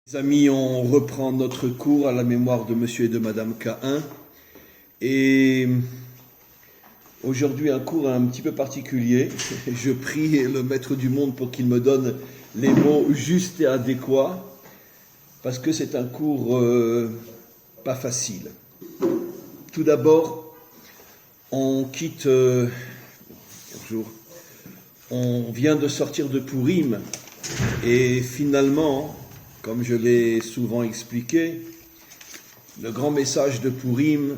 Les amis, on reprend notre cours à la mémoire de Monsieur et de Madame Caïn. Et aujourd'hui, un cours un petit peu particulier. Je prie le Maître du monde pour qu'il me donne les mots justes et adéquats, parce que c'est un cours pas facile. Tout d'abord, on quitte... bonjour. On vient de sortir de Pourim, et finalement... Comme je l'ai souvent expliqué, le grand message de Pourim,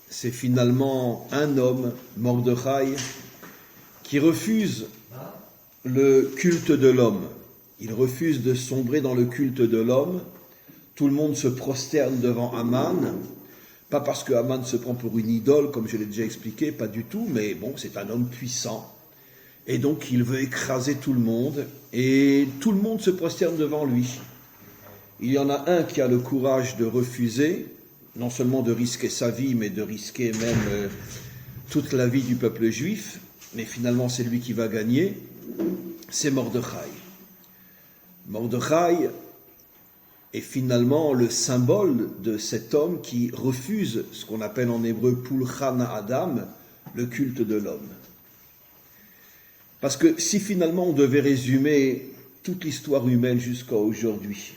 c'est finalement un homme, Mordechai, qui refuse le culte de l'homme. Il refuse de sombrer dans le culte de l'homme. Tout le monde se prosterne devant Aman, pas parce que Aman se prend pour une idole, comme je l'ai déjà expliqué, pas du tout, mais bon, c'est un homme puissant. Et donc il veut écraser tout le monde, et tout le monde se prosterne devant lui. Il y en a un qui a le courage de refuser, non seulement de risquer sa vie, mais de risquer même toute la vie du peuple juif, mais finalement c'est lui qui va gagner, c'est Mordechai. Mordechai est finalement le symbole de cet homme qui refuse ce qu'on appelle en hébreu Pulchan Adam, le culte de l'homme. Parce que si finalement on devait résumer toute l'histoire humaine jusqu'à aujourd'hui,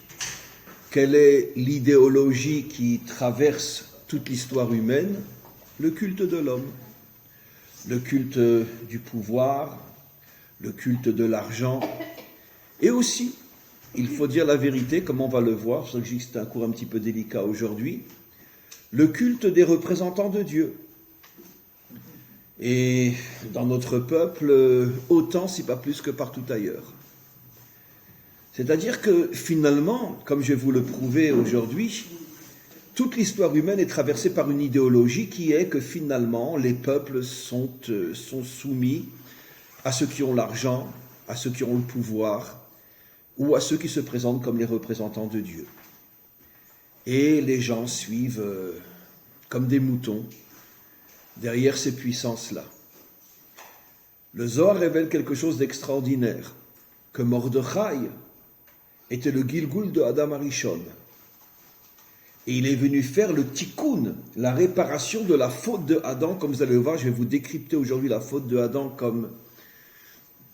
quelle est l'idéologie qui traverse toute l'histoire humaine? Le culte de l'homme, le culte du pouvoir, le culte de l'argent, et aussi, il faut dire la vérité, comme on va le voir, c'est que c'est un cours un petit peu délicat aujourd'hui, le culte des représentants de Dieu. Et dans notre peuple, autant si pas plus que partout ailleurs. C'est-à-dire que finalement, comme je vais vous le prouver aujourd'hui, toute l'histoire humaine est traversée par une idéologie qui est que finalement les peuples sont soumis à ceux qui ont l'argent, à ceux qui ont le pouvoir, ou à ceux qui se présentent comme les représentants de Dieu. Et les gens suivent comme des moutons derrière ces puissances-là. Le Zohar révèle quelque chose d'extraordinaire, que Mordechai était le Gilgul de Adam Arishon. Et il est venu faire le tikkun, la réparation de la faute de Adam. Comme vous allez le voir, je vais vous décrypter aujourd'hui la faute de Adam comme,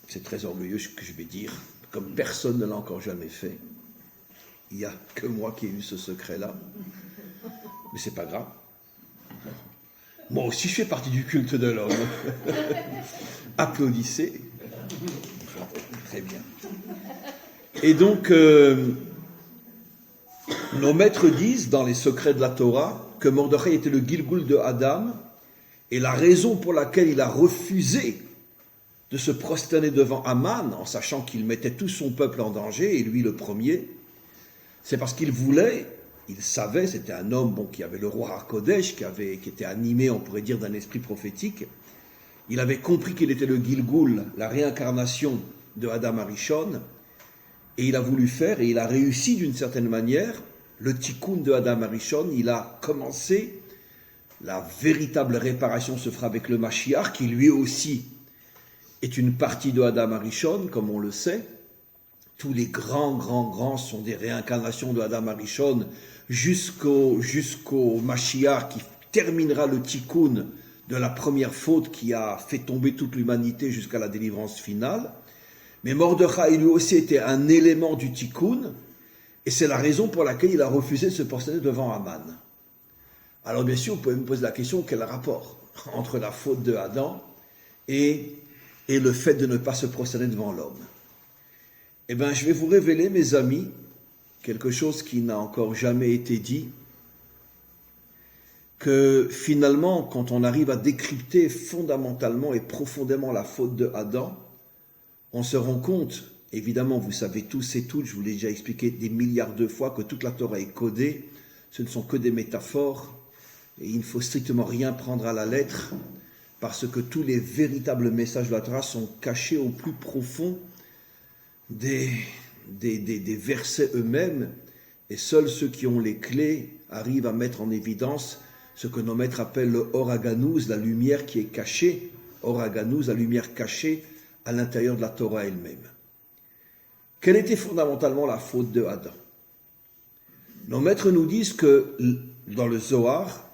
c'est très orgueilleux ce que je vais dire, comme personne ne l'a encore jamais fait. Il n'y a que moi qui ai eu ce secret-là. Mais c'est pas grave. Moi aussi, je fais partie du culte de l'homme. Applaudissez. Très bien. Et donc, nos maîtres disent, dans les secrets de la Torah, que Mordechai était le Gilgul de Adam, et la raison pour laquelle il a refusé de se prosterner devant Aman, en sachant qu'il mettait tout son peuple en danger, et lui le premier, c'est parce qu'il voulait, il savait, c'était un homme qui avait le roi HaKodesh, qui était animé, on pourrait dire, d'un esprit prophétique. Il avait compris qu'il était le Gilgul, la réincarnation de Adam Arishon, et il a voulu faire, et il a réussi d'une certaine manière, le tikkun de Adam Arishon. Il a commencé, la véritable réparation se fera avec le Mashiach, qui lui aussi est une partie de Adam Arishon, comme on le sait. Tous les grands sont des réincarnations de Adam Arishon, jusqu'au Mashiach, qui terminera le tikkun de la première faute qui a fait tomber toute l'humanité jusqu'à la délivrance finale. Mais Mordechai, lui aussi, était un élément du tikkun, et c'est la raison pour laquelle il a refusé de se prosterner devant Aman. Alors bien sûr, vous pouvez me poser la question, quel rapport entre la faute de Adam et le fait de ne pas se prosterner devant l'homme? Eh bien, je vais vous révéler, mes amis, quelque chose qui n'a encore jamais été dit, que finalement, quand on arrive à décrypter fondamentalement et profondément la faute de Adam, on se rend compte, évidemment, vous savez tous et toutes, je vous l'ai déjà expliqué des milliards de fois, que toute la Torah est codée, ce ne sont que des métaphores, et il ne faut strictement rien prendre à la lettre, parce que tous les véritables messages de la Torah sont cachés au plus profond des versets eux-mêmes, et seuls ceux qui ont les clés arrivent à mettre en évidence ce que nos maîtres appellent le Or HaGanuz, la lumière qui est cachée, Or HaGanuz, la lumière cachée, à l'intérieur de la Torah elle-même. Quelle était fondamentalement la faute de Adam? Nos maîtres nous disent que, dans le Zohar,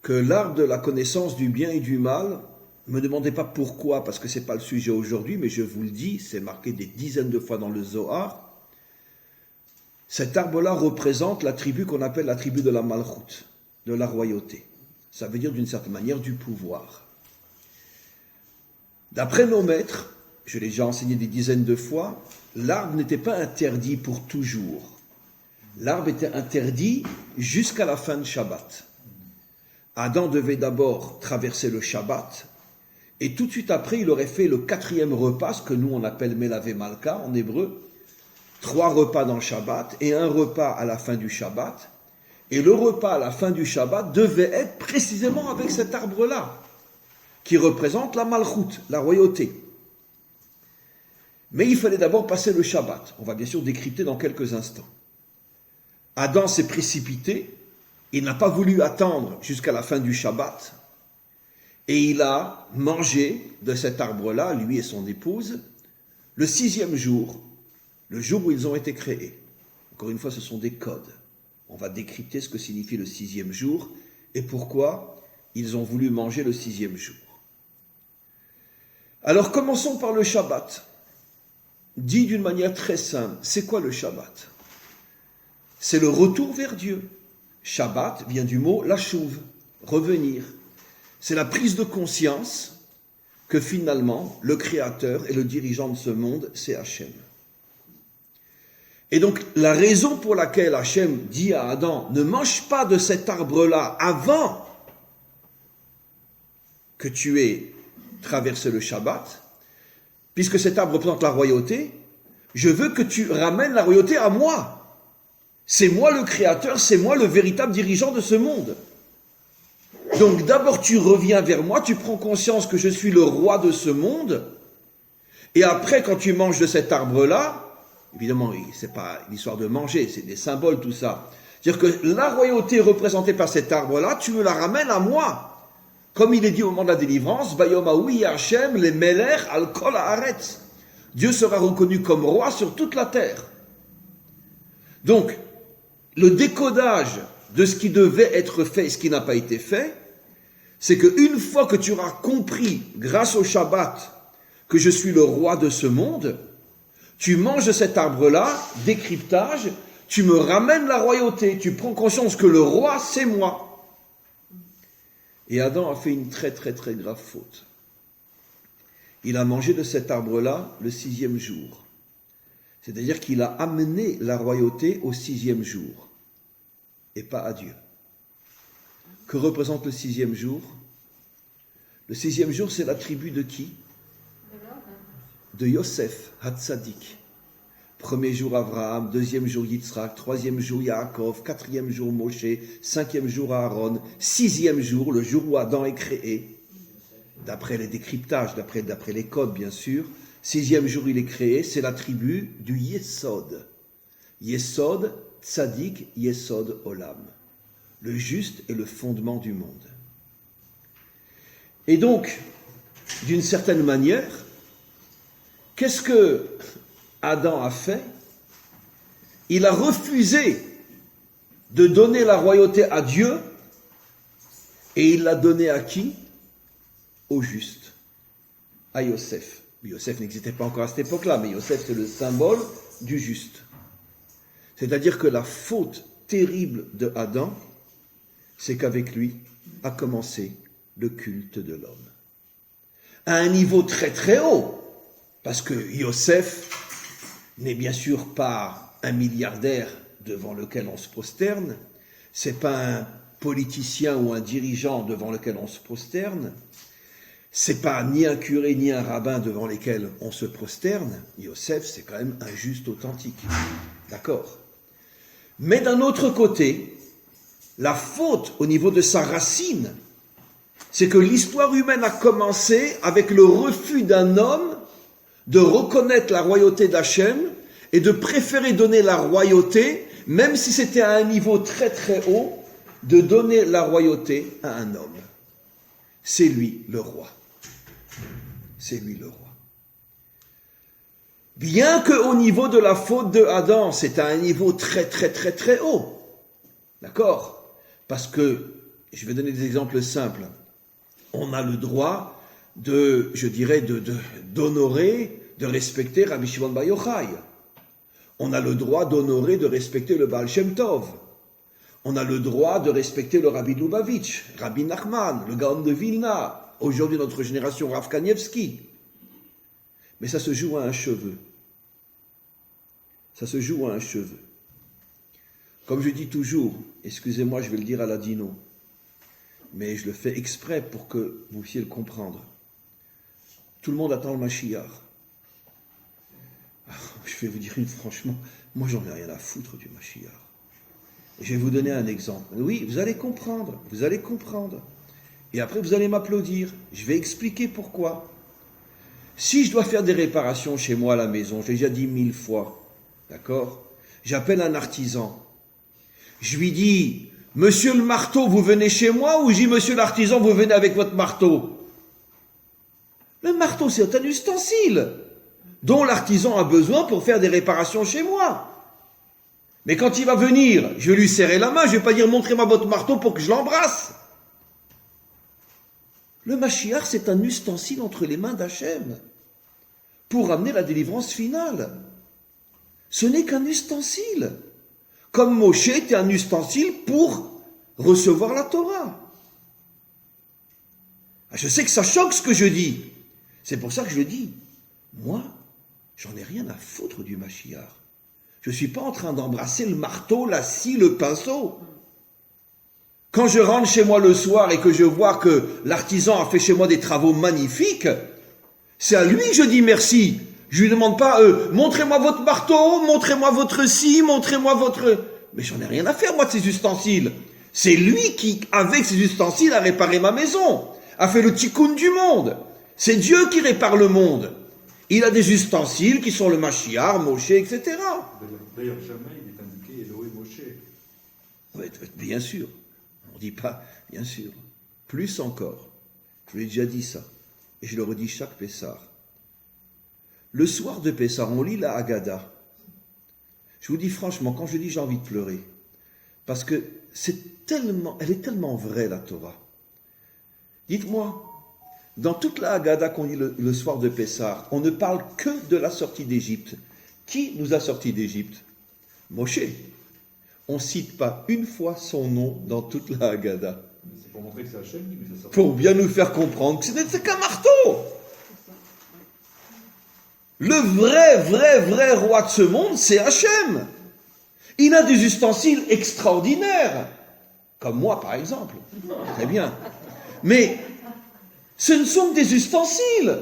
que l'arbre de la connaissance du bien et du mal, ne me demandez pas pourquoi, parce que ce n'est pas le sujet aujourd'hui, mais je vous le dis, c'est marqué des dizaines de fois dans le Zohar, cet arbre-là représente la tribu qu'on appelle la tribu de la Malchut, de la royauté. Ça veut dire d'une certaine manière du pouvoir. D'après nos maîtres, je l'ai déjà enseigné des dizaines de fois, l'arbre n'était pas interdit pour toujours. L'arbre était interdit jusqu'à la fin de Shabbat. Adam devait d'abord traverser le Shabbat, et tout de suite après, il aurait fait le 4e repas, ce que nous on appelle Melavé Malka en hébreu, 3 repas dans le Shabbat et un repas à la fin du Shabbat. Et le repas à la fin du Shabbat devait être précisément avec cet arbre-là, qui représente la Malchut, la royauté. Mais il fallait d'abord passer le Shabbat. On va bien sûr décrypter dans quelques instants. Adam s'est précipité, il n'a pas voulu attendre jusqu'à la fin du Shabbat, et il a mangé de cet arbre-là, lui et son épouse, le 6e jour, le jour où ils ont été créés. Encore une fois, ce sont des codes. On va décrypter ce que signifie le 6e jour et pourquoi ils ont voulu manger le 6e jour. Alors commençons par le Shabbat. Dit d'une manière très simple, c'est quoi le Shabbat? C'est le retour vers Dieu. Shabbat vient du mot lashuv, revenir. C'est la prise de conscience que finalement le Créateur et le dirigeant de ce monde, c'est Hachem. Et donc la raison pour laquelle Hachem dit à Adam, ne mange pas de cet arbre-là avant que tu aies traversé le Shabbat, puisque cet arbre représente la royauté, je veux que tu ramènes la royauté à moi. C'est moi le Créateur, c'est moi le véritable dirigeant de ce monde. Donc d'abord tu reviens vers moi, tu prends conscience que je suis le roi de ce monde, et après quand tu manges de cet arbre-là, évidemment c'est pas une histoire de manger, c'est des symboles tout ça, c'est-à-dire que la royauté représentée par cet arbre-là, tu me la ramènes à moi. Comme il est dit au moment de la délivrance, Vayom Haoui Hashem le Meler al Kol Haaretz. Dieu sera reconnu comme roi sur toute la terre. Donc, le décodage de ce qui devait être fait et ce qui n'a pas été fait, c'est qu'une fois que tu auras compris, grâce au Shabbat, que je suis le roi de ce monde, tu manges de cet arbre-là, décryptage, tu me ramènes la royauté, tu prends conscience que le roi, c'est moi. Et Adam a fait une très très très grave faute. Il a mangé de cet arbre-là le 6e jour. C'est-à-dire qu'il a amené la royauté au 6e jour, et pas à Dieu. Que représente le 6e jour? Le 6e jour, c'est la tribu de qui? De Yosef, Hatzadik. 1er jour Abraham, 2e jour Yitzhak, 3e jour Yaakov, 4e jour Moshe, 5e jour Aaron, 6e jour, le jour où Adam est créé, d'après les décryptages, d'après les codes bien sûr, 6e jour il est créé, c'est la tribu du Yesod. Yesod, Tzadik, Yesod, Olam. Le juste est le fondement du monde. Et donc, d'une certaine manière, qu'est-ce que Adam a fait? Il a refusé de donner la royauté à Dieu et il l'a donnée à qui? Au juste, à Yosef. Yosef n'existait pas encore à cette époque-là, mais Yosef c'est le symbole du juste. C'est-à-dire que la faute terrible de Adam, c'est qu'avec lui a commencé le culte de l'homme. À un niveau très très haut, parce que Yosef n'est bien sûr pas un milliardaire devant lequel on se prosterne, c'est pas un politicien ou un dirigeant devant lequel on se prosterne, c'est pas ni un curé ni un rabbin devant lesquels on se prosterne. Yosef, c'est quand même un juste authentique. D'accord? Mais d'un autre côté, la faute au niveau de sa racine, c'est que l'histoire humaine a commencé avec le refus d'un homme de reconnaître la royauté d'Hachem et de préférer donner la royauté, même si c'était à un niveau très très haut, de donner la royauté à un homme. C'est lui le roi. C'est lui le roi. Bien qu'au niveau de la faute de Adam, c'est à un niveau très très très très haut. D'accord? Parce que, je vais donner des exemples simples. On a le droit d'honorer, de respecter Rabbi Shimon Bar Yochai. On a le droit d'honorer, de respecter le Baal Shem Tov. On a le droit de respecter le Rabbi de Lubavitch, Rabbi Nachman, le Gaon de Vilna, aujourd'hui notre génération Rav Kanievski. Mais ça se joue à un cheveu. Ça se joue à un cheveu. Comme je dis toujours, excusez-moi, je vais le dire à la dino, mais je le fais exprès pour que vous puissiez le comprendre. Tout le monde attend le Mashiach. Je vais vous dire franchement, moi j'en ai rien à foutre du Mashiach. Je vais vous donner un exemple. Oui, vous allez comprendre. Et après vous allez m'applaudir. Je vais expliquer pourquoi. Si je dois faire des réparations chez moi à la maison, j'ai déjà dit 1000 fois, d'accord? J'appelle un artisan. Je lui dis, monsieur le marteau, vous venez chez moi, ou je dis, monsieur l'artisan, vous venez avec votre marteau? Le marteau, c'est un ustensile dont l'artisan a besoin pour faire des réparations chez moi. Mais quand il va venir, je vais lui serrer la main, je ne vais pas dire, montrez-moi votre marteau pour que je l'embrasse. Le Mashiach, c'est un ustensile entre les mains d'Hachem pour amener la délivrance finale. Ce n'est qu'un ustensile. Comme Moshe était un ustensile pour recevoir la Torah. Je sais que ça choque ce que je dis. C'est pour ça que je le dis. Moi, j'en ai rien à foutre du Mashiach. Je ne suis pas en train d'embrasser le marteau, la scie, le pinceau. Quand je rentre chez moi le soir et que je vois que l'artisan a fait chez moi des travaux magnifiques, c'est à lui que je dis merci. Je lui demande pas, montrez-moi votre marteau, montrez-moi votre scie, montrez-moi votre... Mais j'en ai rien à faire, moi, de ces ustensiles. C'est lui qui, avec ces ustensiles, a réparé ma maison, a fait le tikkun du monde. C'est Dieu qui répare le monde. Il a des ustensiles qui sont le Mashiach, Moshe, etc. D'ailleurs, jamais il est indiqué Elohim Moshe. Oui, bien sûr. On ne dit pas, bien sûr. Plus encore. Je lui ai déjà dit ça. Et je le redis chaque Pessah. Le soir de Pessah, on lit la Haggadah. Je vous dis franchement, quand je dis j'ai envie de pleurer, parce que elle est tellement vraie, la Torah. Dites-moi, dans toute la Haggadah qu'on lit le soir de Pessah, on ne parle que de la sortie d'Égypte. Qui nous a sortis d'Égypte? Moshe. On ne cite pas une fois son nom dans toute la Haggadah. C'est pour montrer que c'est Hachem qui nous a sortis. Pour bien nous faire comprendre que c'est qu'un marteau. Le vrai roi de ce monde, c'est Hachem. Il a des ustensiles extraordinaires. Comme moi, par exemple. Très bien. Mais ce ne sont que des ustensiles.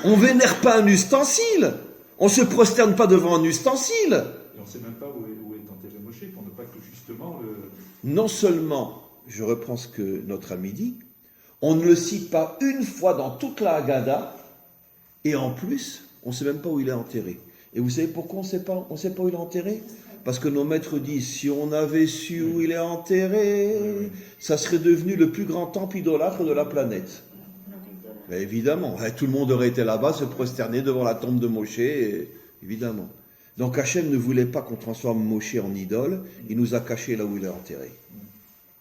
On ne vénère pas un ustensile. On ne se prosterne pas devant un ustensile. Et on ne sait même pas où est enterré Moshe, pour ne pas que justement Non seulement, je reprends ce que notre ami dit, on ne le cite pas une fois dans toute la Haggadah, et en plus, on ne sait même pas où il est enterré. Et vous savez pourquoi on ne sait pas où il est enterré? Parce que nos maîtres disent, si on avait su où il est enterré, ça serait devenu le plus grand temple idolâtre de la planète. Mais évidemment, tout le monde aurait été là-bas, se prosterner devant la tombe de Moshe, évidemment. Donc Hachem ne voulait pas qu'on transforme Moshe en idole, il nous a caché là où il est enterré.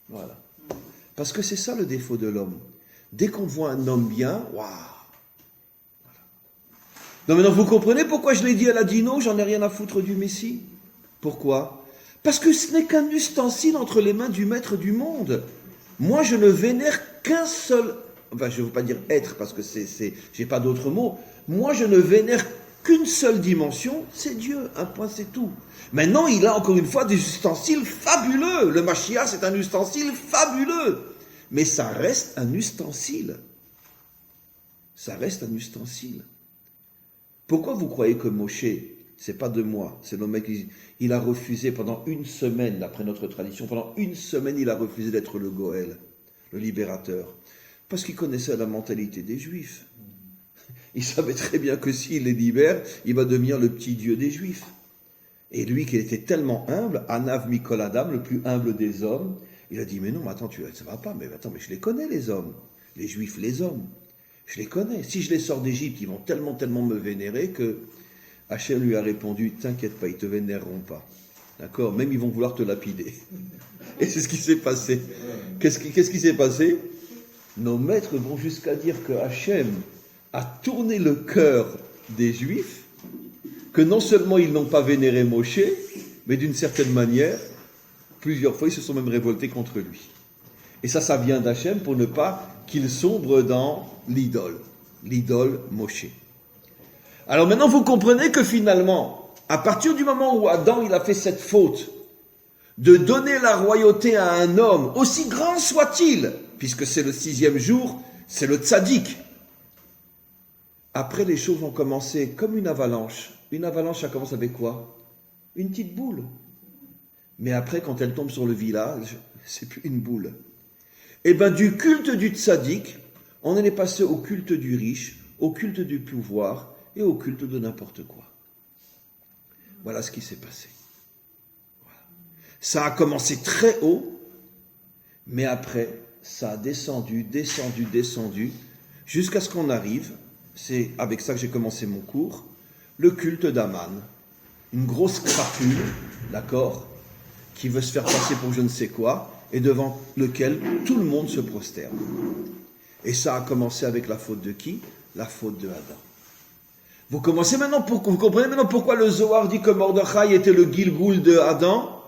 Voilà. Parce que c'est ça le défaut de l'homme. Dès qu'on voit un homme bien, waouh! Non, maintenant, vous comprenez pourquoi je l'ai dit à la dino, j'en ai rien à foutre du Messie? Pourquoi? Parce que ce n'est qu'un ustensile entre les mains du maître du monde. Moi, je ne vénère qu'un seul... Enfin, je ne veux pas dire être, parce que j'ai pas d'autre mot. Moi, je ne vénère qu'une seule dimension, c'est Dieu. Un point, c'est tout. Maintenant, il a encore une fois des ustensiles fabuleux. Le Mashiach, c'est un ustensile fabuleux. Mais ça reste un ustensile. Ça reste un ustensile. Pourquoi vous croyez que Moshe, c'est pas de moi, c'est le mec qui il a refusé pendant une semaine, d'après notre tradition, pendant une semaine, il a refusé d'être le Goël, le libérateur. Parce qu'il connaissait la mentalité des Juifs. Il savait très bien que s'il les libère, il va devenir le petit Dieu des Juifs. Et lui, qui était tellement humble, Anav Mikol Adam, le plus humble des hommes, il a dit, mais non, mais attends, ça va pas, mais attends, mais je les connais les hommes, les Juifs, les hommes. Je les connais. Si je les sors d'Égypte, ils vont tellement me vénérer que Hachem lui a répondu, t'inquiète pas, ils te vénéreront pas. D'accord? Même ils vont vouloir te lapider. Et c'est ce qui s'est passé. Qu'est-ce qui s'est passé? Nos maîtres vont jusqu'à dire que Hachem a tourné le cœur des Juifs, que non seulement ils n'ont pas vénéré Moshe, mais d'une certaine manière, plusieurs fois, ils se sont même révoltés contre lui. Et ça vient d'Hachem pour ne pas qu'il sombre dans l'idole Moshe. Alors maintenant, vous comprenez que finalement, à partir du moment où Adam il a fait cette faute de donner la royauté à un homme, aussi grand soit-il, puisque c'est le 6e jour, c'est le tzaddik. Après, les choses vont commencer comme une avalanche. Une avalanche, ça commence avec quoi? Une petite boule. Mais après, quand elle tombe sur le village, c'est plus une boule. Et bien, du culte du tzaddik, on est passé au culte du riche, au culte du pouvoir et au culte de n'importe quoi. Voilà ce qui s'est passé. Voilà. Ça a commencé très haut, mais après, ça a descendu, jusqu'à ce qu'on arrive, c'est avec ça que j'ai commencé mon cours, le culte d'Aman. Une grosse crapule, d'accord, qui veut se faire passer pour je ne sais quoi, et devant lequel tout le monde se prosterne. Et ça a commencé avec la faute de qui? La faute de Adam. Vous comprenez maintenant pourquoi le Zohar dit que Mordechai était le Gilgul de Adam?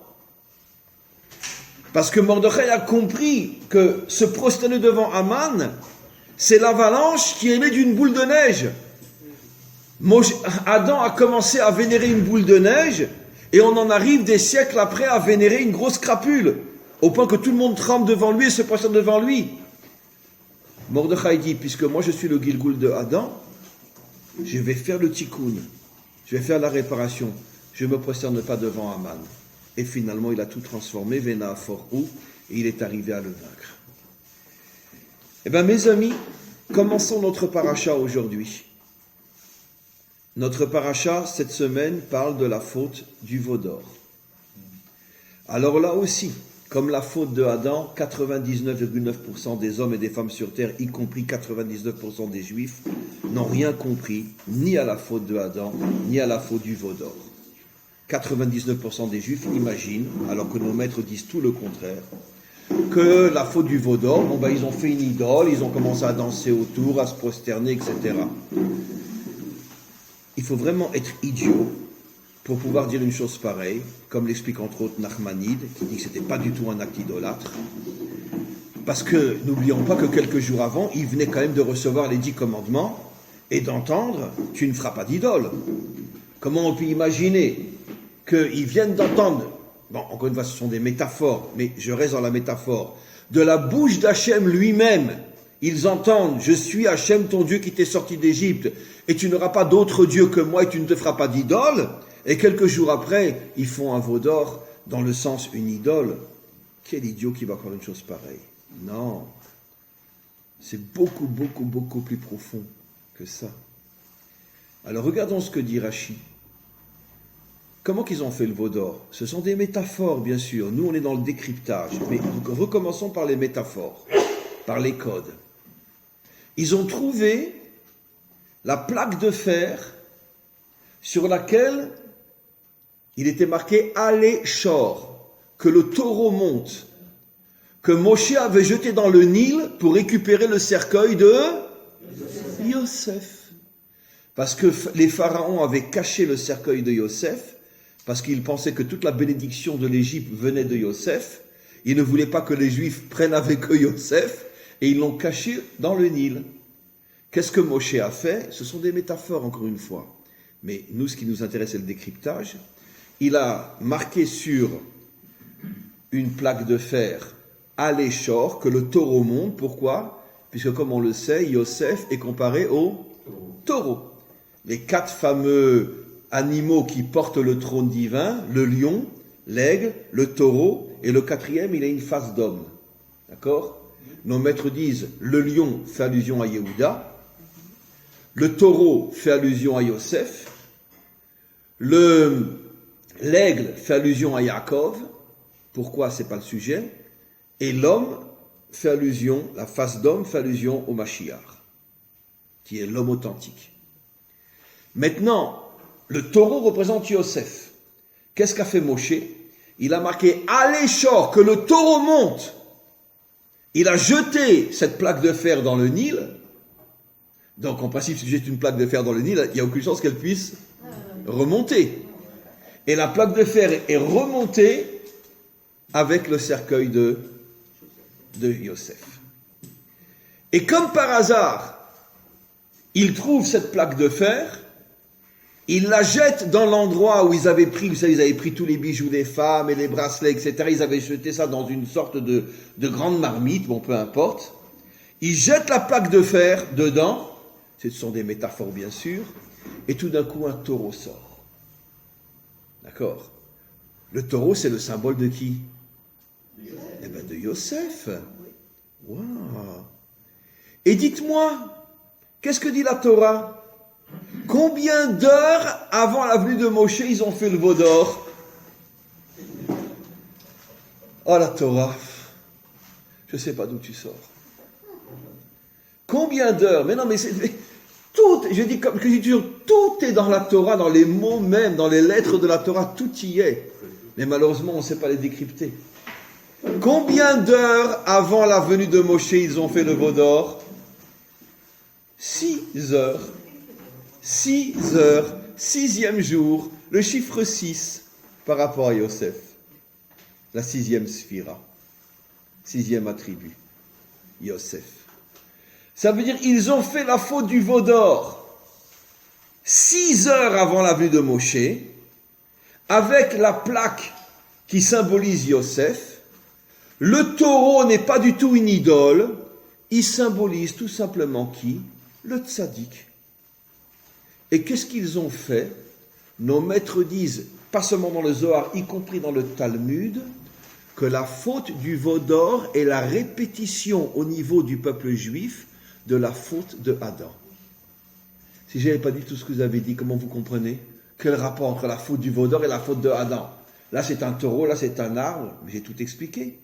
Parce que Mordechai a compris que se prosterner devant Aman, c'est l'avalanche qui émet d'une boule de neige. Adam a commencé à vénérer une boule de neige, et on en arrive des siècles après à vénérer une grosse crapule, au point que tout le monde tremble devant lui et se prosterne devant lui. Mordechai dit, puisque moi je suis le Gilgul de Adam, je vais faire le tikkun, je vais faire la réparation, je ne me prosterne pas devant Aman. Et finalement, il a tout transformé, Vena Forou, et il est arrivé à le vaincre. Eh bien, mes amis, commençons notre paracha aujourd'hui. Notre paracha, cette semaine, parle de la faute du veau d'or. Alors là aussi, comme la faute de Adam, 99,9% des hommes et des femmes sur terre, y compris 99% des juifs, n'ont rien compris, ni à la faute de Adam, ni à la faute du veau d'or. 99% des juifs imaginent, alors que nos maîtres disent tout le contraire, que la faute du veau d'or, ils ont fait une idole, ils ont commencé à danser autour, à se prosterner, etc. Il faut vraiment être idiot pour pouvoir dire une chose pareille, comme l'explique entre autres Nachmanide, qui dit que ce n'était pas du tout un acte idolâtre. Parce que, n'oublions pas que quelques jours avant, il venait quand même de recevoir les 10 commandements et d'entendre « tu ne feras pas d'idole ». Comment on peut imaginer qu'ils viennent d'entendre, bon, encore une fois, ce sont des métaphores, mais je reste dans la métaphore, de la bouche d'Hachem lui-même, ils entendent « je suis Hachem, ton Dieu qui t'est sorti d'Égypte, et tu n'auras pas d'autre Dieu que moi, et tu ne te feras pas d'idole », et quelques jours après, ils font un veau d'or, dans le sens une idole. Quel idiot qui va faire une chose pareille? Non, c'est beaucoup plus profond que ça. Alors regardons ce que dit Rashi. Comment qu'ils ont fait le veau d'or? Ce sont des métaphores, bien sûr. Nous, on est dans le décryptage. Mais recommençons par les métaphores, par les codes. Ils ont trouvé la plaque de fer sur laquelle il était marqué « Allez, Shor », que le taureau monte, que Moshe avait jeté dans le Nil pour récupérer le cercueil de Yosef. Parce que les pharaons avaient caché le cercueil de Yosef, parce qu'ils pensaient que toute la bénédiction de l'Égypte venait de Yosef. Ils ne voulaient pas que les Juifs prennent avec eux Yosef, et ils l'ont caché dans le Nil. Qu'est-ce que Moshe a fait? Ce sont des métaphores, encore une fois. Mais nous, ce qui nous intéresse, c'est le décryptage. Il a marqué sur une plaque de fer à l'échor que le taureau monte. Pourquoi? Puisque, comme on le sait, Yosef est comparé au taureau. Les 4 fameux animaux qui portent le trône divin, le lion, l'aigle, le taureau, et le 4e, il a une face d'homme. D'accord? Nos maîtres disent, le lion fait allusion à Yehuda, le taureau fait allusion à Yosef, l'aigle fait allusion à Yaakov. Pourquoi? C'est pas le sujet. Et l'homme fait allusion, la face d'homme fait allusion au Mashiach. qui est l'homme authentique. Maintenant, le taureau représente Yosef. Qu'est-ce qu'a fait Moshe? Il a marqué à l'échor que le taureau monte. Il a jeté cette plaque de fer dans le Nil. Donc, en principe, si tu jettes une plaque de fer dans le Nil, il n'y a aucune chance qu'elle puisse remonter. Et la plaque de fer est remontée avec le cercueil de Yosef. Et comme par hasard, il trouve cette plaque de fer, il la jette dans l'endroit où ils avaient pris, vous savez, ils avaient pris tous les bijoux des femmes et les bracelets, etc. Ils avaient jeté ça dans une sorte de grande marmite, bon, peu importe. Ils jettent la plaque de fer dedans, ce sont des métaphores bien sûr, et tout d'un coup un taureau sort. D'accord? Le taureau, c'est le symbole de qui? Eh bien de Yosef. Waouh! Et dites-moi, qu'est-ce que dit la Torah? Combien d'heures avant la venue de Moshe ils ont fait le veau d'or? Oh la Torah, je ne sais pas d'où tu sors. Combien d'heures? Mais non, mais c'est tout. Je dis comme je dis toujours, tout est dans la Torah, dans les mots même, dans les lettres de la Torah, tout y est. Mais malheureusement, on ne sait pas les décrypter. Combien d'heures avant la venue de Moshe ils ont fait le veau d'or? 6 heures. 6 heures, 6e jour, le chiffre 6 par rapport à Yosef. La 6e sphira, 6e attribut, Yosef. Ça veut dire ils ont fait la faute du veau d'or 6 heures avant la venue de Moshe, avec la plaque qui symbolise Yosef. Le taureau n'est pas du tout une idole, il symbolise tout simplement qui? Le tzaddik. Et qu'est-ce qu'ils ont fait? Nos maîtres disent, pas seulement dans le Zohar, y compris dans le Talmud, que la faute du veau d'or est la répétition au niveau du peuple juif de la faute de Adam. Si je n'avais pas dit tout ce que vous avez dit, comment vous comprenez? Quel rapport entre la faute du veau d'or et la faute de Adam? Là c'est un taureau, là c'est un arbre, mais j'ai tout expliqué.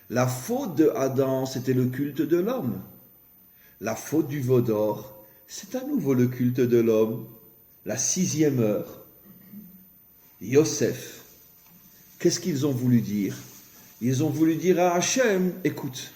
La faute de Adam, c'était le culte de l'homme. La faute du veau d'or, c'est à nouveau le culte de l'homme, la 6e heure. Yosef, qu'est-ce qu'ils ont voulu dire? Ils ont voulu dire à Hachem, écoute,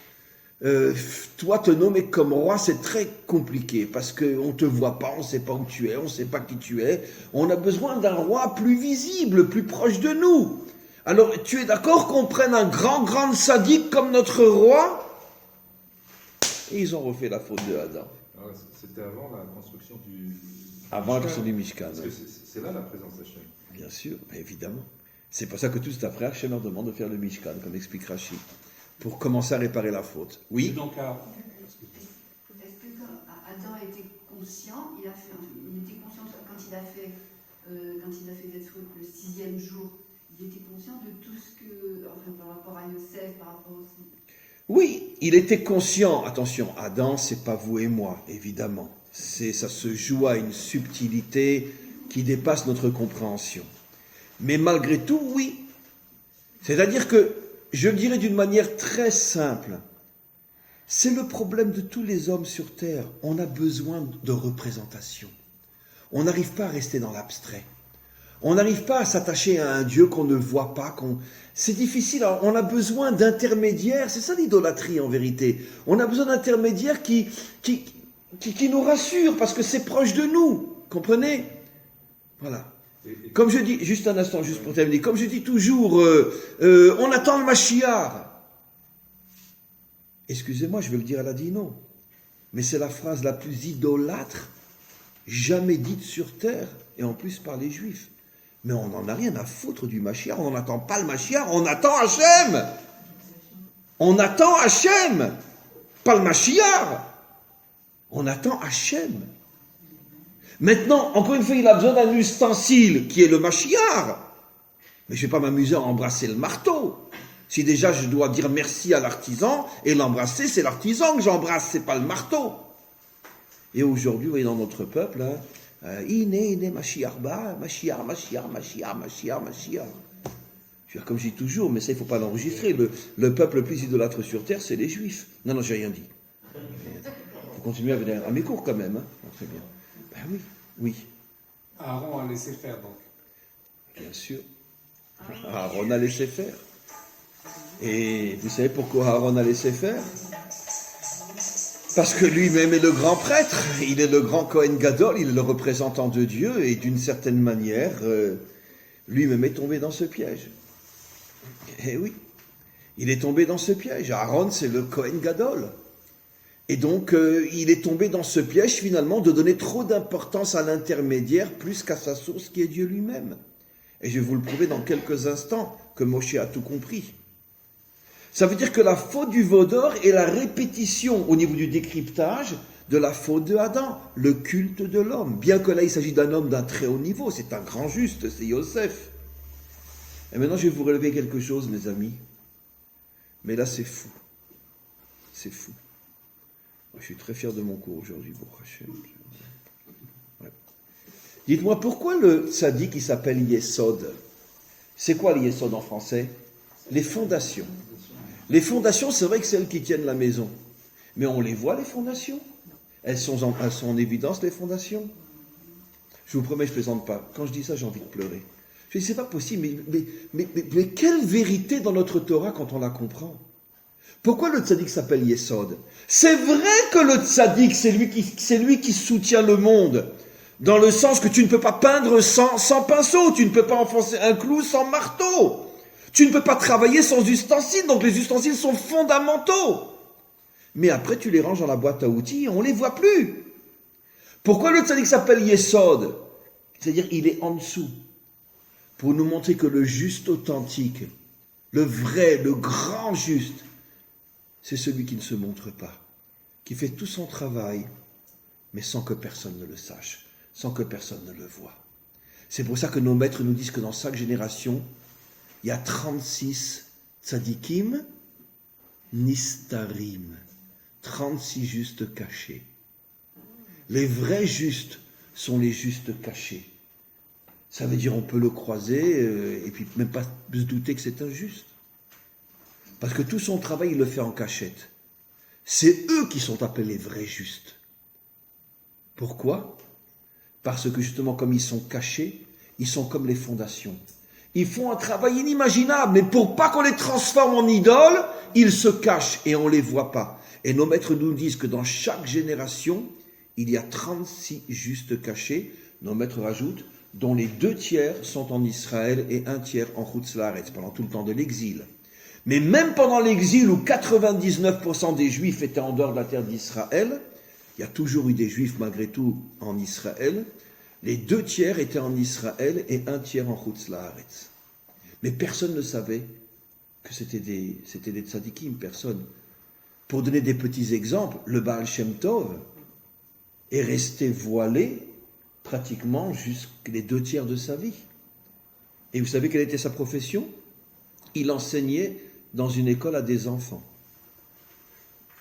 toi te nommer comme roi, c'est très compliqué, parce qu'on ne te voit pas, on ne sait pas où tu es, on ne sait pas qui tu es. On a besoin d'un roi plus visible, plus proche de nous. Alors, tu es d'accord qu'on prenne un grand sadique comme notre roi? Et ils ont refait la faute de Adam. C'était avant la construction du... Avant la construction du Mishkan. Parce que c'est là la présence d'Hachem. Bien sûr, évidemment. C'est pour ça que tout après, Hachem leur demande de faire le Mishkan, comme explique Rashi, pour commencer à réparer la faute. Oui. Donc, est-ce que Adam était conscient, il était conscient quand il a fait d'être le 6e jour, il était conscient de tout ce que, enfin par rapport à Yosef, par rapport aussi. Oui, il était conscient. Attention, Adam, c'est pas vous et moi, évidemment. Ça se joue à une subtilité qui dépasse notre compréhension. Mais malgré tout, oui. C'est-à-dire que, je le dirais d'une manière très simple, c'est le problème de tous les hommes sur Terre. On a besoin de représentation. On n'arrive pas à rester dans l'abstrait. On n'arrive pas à s'attacher à un Dieu qu'on ne voit pas. C'est difficile. On a besoin d'intermédiaires. C'est ça l'idolâtrie en vérité. On a besoin d'intermédiaires qui nous rassurent parce que c'est proche de nous. Comprenez? Voilà. Comme je dis, juste un instant, juste pour terminer, comme je dis toujours, on attend le Mashiach. Excusez-moi, je vais le dire à la dino, mais c'est la phrase la plus idolâtre jamais dite sur terre, et en plus par les Juifs. Mais on n'en a rien à foutre du Mashiach, on n'attend pas le Mashiach, on attend Hachem. On attend Hachem, pas le Mashiach. On attend Hachem. Maintenant, encore une fois, il a besoin d'un ustensile qui est le Mashiach. Mais je ne vais pas m'amuser à embrasser le marteau. Si déjà je dois dire merci à l'artisan, et l'embrasser, c'est l'artisan que j'embrasse, c'est pas le marteau. Et aujourd'hui, vous voyez dans notre peuple, Iné, Mashiach, Mashiach. Comme je dis toujours, mais ça il ne faut pas l'enregistrer, le peuple le plus idolâtre sur terre, c'est les Juifs. Non, j'ai rien dit. faut continuer à venir à mes cours quand même. Hein. Très bien. Ben oui, oui. Aaron a laissé faire donc. Bien sûr. Aaron a laissé faire. Et vous savez pourquoi Aaron a laissé faire? Parce que lui-même est le grand prêtre, il est le grand Kohen Gadol, il est le représentant de Dieu, et d'une certaine manière, lui-même est tombé dans ce piège. Eh oui, il est tombé dans ce piège. Aaron, c'est le Kohen Gadol. Et donc, il est tombé dans ce piège, finalement, de donner trop d'importance à l'intermédiaire, plus qu'à sa source, qui est Dieu lui-même. Et je vais vous le prouver dans quelques instants, que Moshe a tout compris. Ça veut dire que la faute du veau d'or est la répétition au niveau du décryptage de la faute de Adam, le culte de l'homme. Bien que là, il s'agit d'un homme d'un très haut niveau, c'est un grand juste, c'est Yosef. Et maintenant, je vais vous relever quelque chose, mes amis. Mais là, c'est fou. C'est fou. Je suis très fier de mon cours aujourd'hui, pour Hachem. Ouais. Dites-moi, pourquoi le tzaddik qui s'appelle Yesod? C'est quoi le Yesod en français? Les fondations. Les fondations, c'est vrai que c'est elles qui tiennent la maison. Mais on les voit, les fondations. Elles sont en évidence, les fondations. Je vous promets, je ne plaisante pas. Quand je dis ça, j'ai envie de pleurer. Je dis, c'est pas possible, mais quelle vérité dans notre Torah quand on la comprend? Pourquoi le tzaddik s'appelle Yesod? C'est vrai que le tzaddik, c'est lui qui soutient le monde. Dans le sens que tu ne peux pas peindre sans pinceau, tu ne peux pas enfoncer un clou sans marteau. Tu ne peux pas travailler sans ustensiles, donc les ustensiles sont fondamentaux. Mais après, tu les ranges dans la boîte à outils et on ne les voit plus. Pourquoi le tzaddik s'appelle Yesod? C'est-à-dire, il est en dessous. Pour nous montrer que le juste authentique, le vrai, le grand juste, c'est celui qui ne se montre pas, qui fait tout son travail, mais sans que personne ne le sache, sans que personne ne le voie. C'est pour ça que nos maîtres nous disent que dans chaque génération, il y a 36 tzadikim nistarim, 36 justes cachés. Les vrais justes sont les justes cachés. Ça veut dire on peut le croiser et puis même pas se douter que c'est injuste. Parce que tout son travail, il le fait en cachette. C'est eux qui sont appelés vrais justes. Pourquoi? Parce que justement, comme ils sont cachés, ils sont comme les fondations. Ils font un travail inimaginable, mais pour pas qu'on les transforme en idoles, ils se cachent et on ne les voit pas. Et nos maîtres nous disent que dans chaque génération, il y a 36 justes cachés. Nos maîtres rajoutent, dont les 2/3 sont en Israël et 1/3 en Chutz La'aretz, pendant tout le temps de l'exil. Mais même pendant l'exil où 99% des Juifs étaient en dehors de la terre d'Israël, il y a toujours eu des Juifs malgré tout en Israël, les 2/3 étaient en Israël et 1/3 en Chutz La'aretz. Mais personne ne savait que c'était des tzadikim, personne. Pour donner des petits exemples, le Baal Shem Tov est resté voilé pratiquement jusqu'à les 2/3 de sa vie. Et vous savez quelle était sa profession? Il enseignait dans une école à des enfants.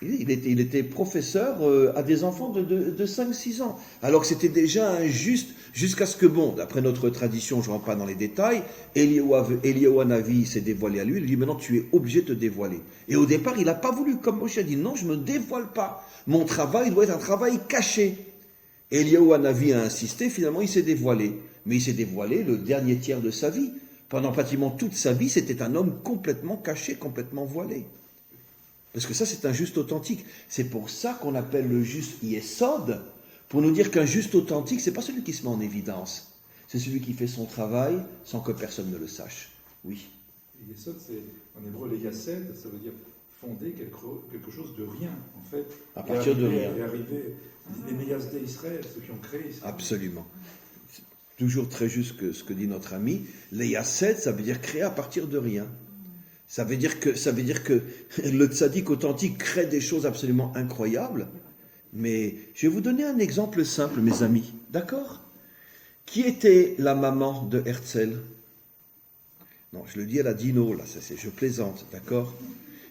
Il était professeur à des enfants de 5-6 ans. Alors que c'était déjà injuste, jusqu'à ce que, bon, d'après notre tradition, je ne rentre pas dans les détails, Eliyahu Hanavi s'est dévoilé à lui, il lui dit, maintenant tu es obligé de te dévoiler. Et au départ, il n'a pas voulu, comme Moshe a dit, non, je ne me dévoile pas. Mon travail doit être un travail caché. Eliyahu Hanavi a insisté, finalement il s'est dévoilé. Mais il s'est dévoilé le dernier tiers de sa vie. Pendant pratiquement toute sa vie, c'était un homme complètement caché, complètement voilé. Parce que ça, c'est un juste authentique. C'est pour ça qu'on appelle le juste Yesod, pour nous dire qu'un juste authentique, c'est pas celui qui se met en évidence. C'est celui qui fait son travail sans que personne ne le sache. Oui. Yesod, c'est en hébreu les Yassed, ça veut dire fonder quelque chose de rien, en fait. À partir de rien. Et arriver, les Meyasdé Israël, ceux qui ont créé Israël. Absolument. Toujours très juste que ce que dit notre ami. Les Yassed, ça veut dire créer à partir de rien. Ça veut dire que le tzaddik authentique crée des choses absolument incroyables. Mais je vais vous donner un exemple simple, mes amis. D'accord? Qui était la maman de Herzl? Non, je le dis à la dino, là, je plaisante, d'accord?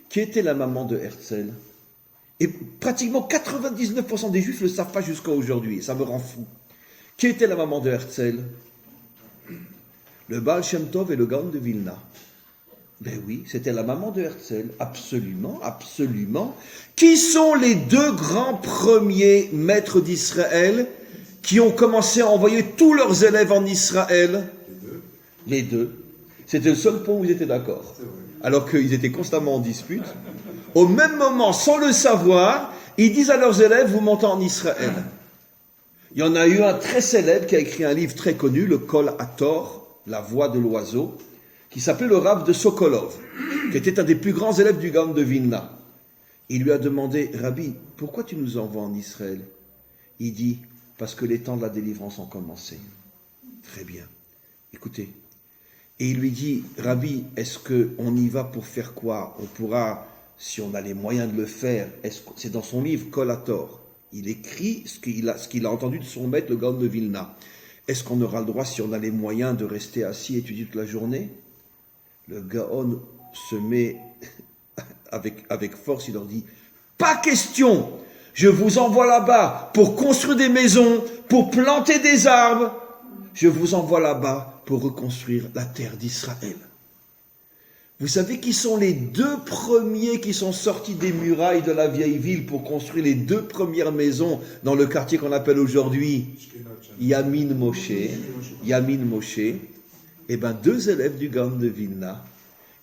Qui était la maman de Herzl? Et pratiquement 99% des juifs ne le savent pas jusqu'à aujourd'hui. Ça me rend fou. Qui était la maman de Herzl? Le Baal Shem Tov et le Gaon de Vilna. Ben oui, c'était la maman de Herzl, absolument, absolument. Qui sont les deux grands premiers maîtres d'Israël qui ont commencé à envoyer tous leurs élèves en Israël? Les deux. C'était le seul point où ils étaient d'accord. Alors qu'ils étaient constamment en dispute. Au même moment, sans le savoir, ils disent à leurs élèves, vous montez en Israël. Il y en a eu un très célèbre qui a écrit un livre très connu, le Kol Hator, la voix de l'oiseau, qui s'appelait le Rav de Sokolov, qui était un des plus grands élèves du Gaon de Vilna. Il lui a demandé, Rabbi, pourquoi tu nous envoies en Israël? Il dit, parce que les temps de la délivrance ont commencé. Très bien. Écoutez. Et il lui dit, Rabbi, est-ce qu'on y va pour faire quoi? On pourra, si on a les moyens de le faire, c'est dans son livre Kol Hator. Il écrit ce qu'il a entendu de son maître, le Gaon de Vilna. Est-ce qu'on aura le droit, si on a les moyens, de rester assis et étudier toute la journée? Le Gaon se met avec force, il leur dit, pas question, je vous envoie là-bas pour construire des maisons, pour planter des arbres, je vous envoie là-bas pour reconstruire la terre d'Israël. Vous savez qui sont les deux premiers qui sont sortis des murailles de la vieille ville pour construire les deux premières maisons dans le quartier qu'on appelle aujourd'hui Yamin Moshe, et bien deux élèves du Gaon de Vilna,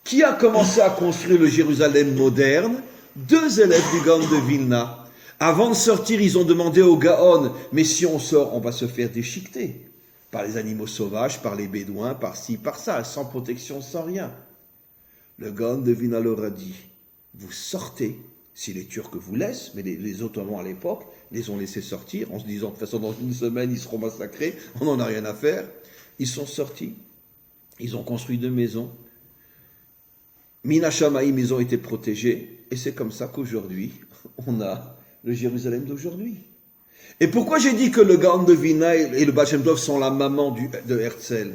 qui a commencé à construire le Jérusalem moderne, deux élèves du Gaon de Vilna. Avant de sortir, ils ont demandé au Gaon, mais si on sort, on va se faire déchiqueter par les animaux sauvages, par les bédouins, par ci, par ça, sans protection, sans rien. Le Gaon de Vilna leur a dit, vous sortez, si les Turcs vous laissent, mais les Ottomans à l'époque les ont laissés sortir, en se disant, de toute façon, dans une semaine, ils seront massacrés, on n'en a rien à faire. Ils sont sortis, ils ont construit deux maisons. Mina Shamaïm, ils ont été protégés, et c'est comme ça qu'aujourd'hui, on a le Jérusalem d'aujourd'hui. Et pourquoi j'ai dit que le Gaon de Vilna et le Baal Shem Tov sont la maman de Herzl?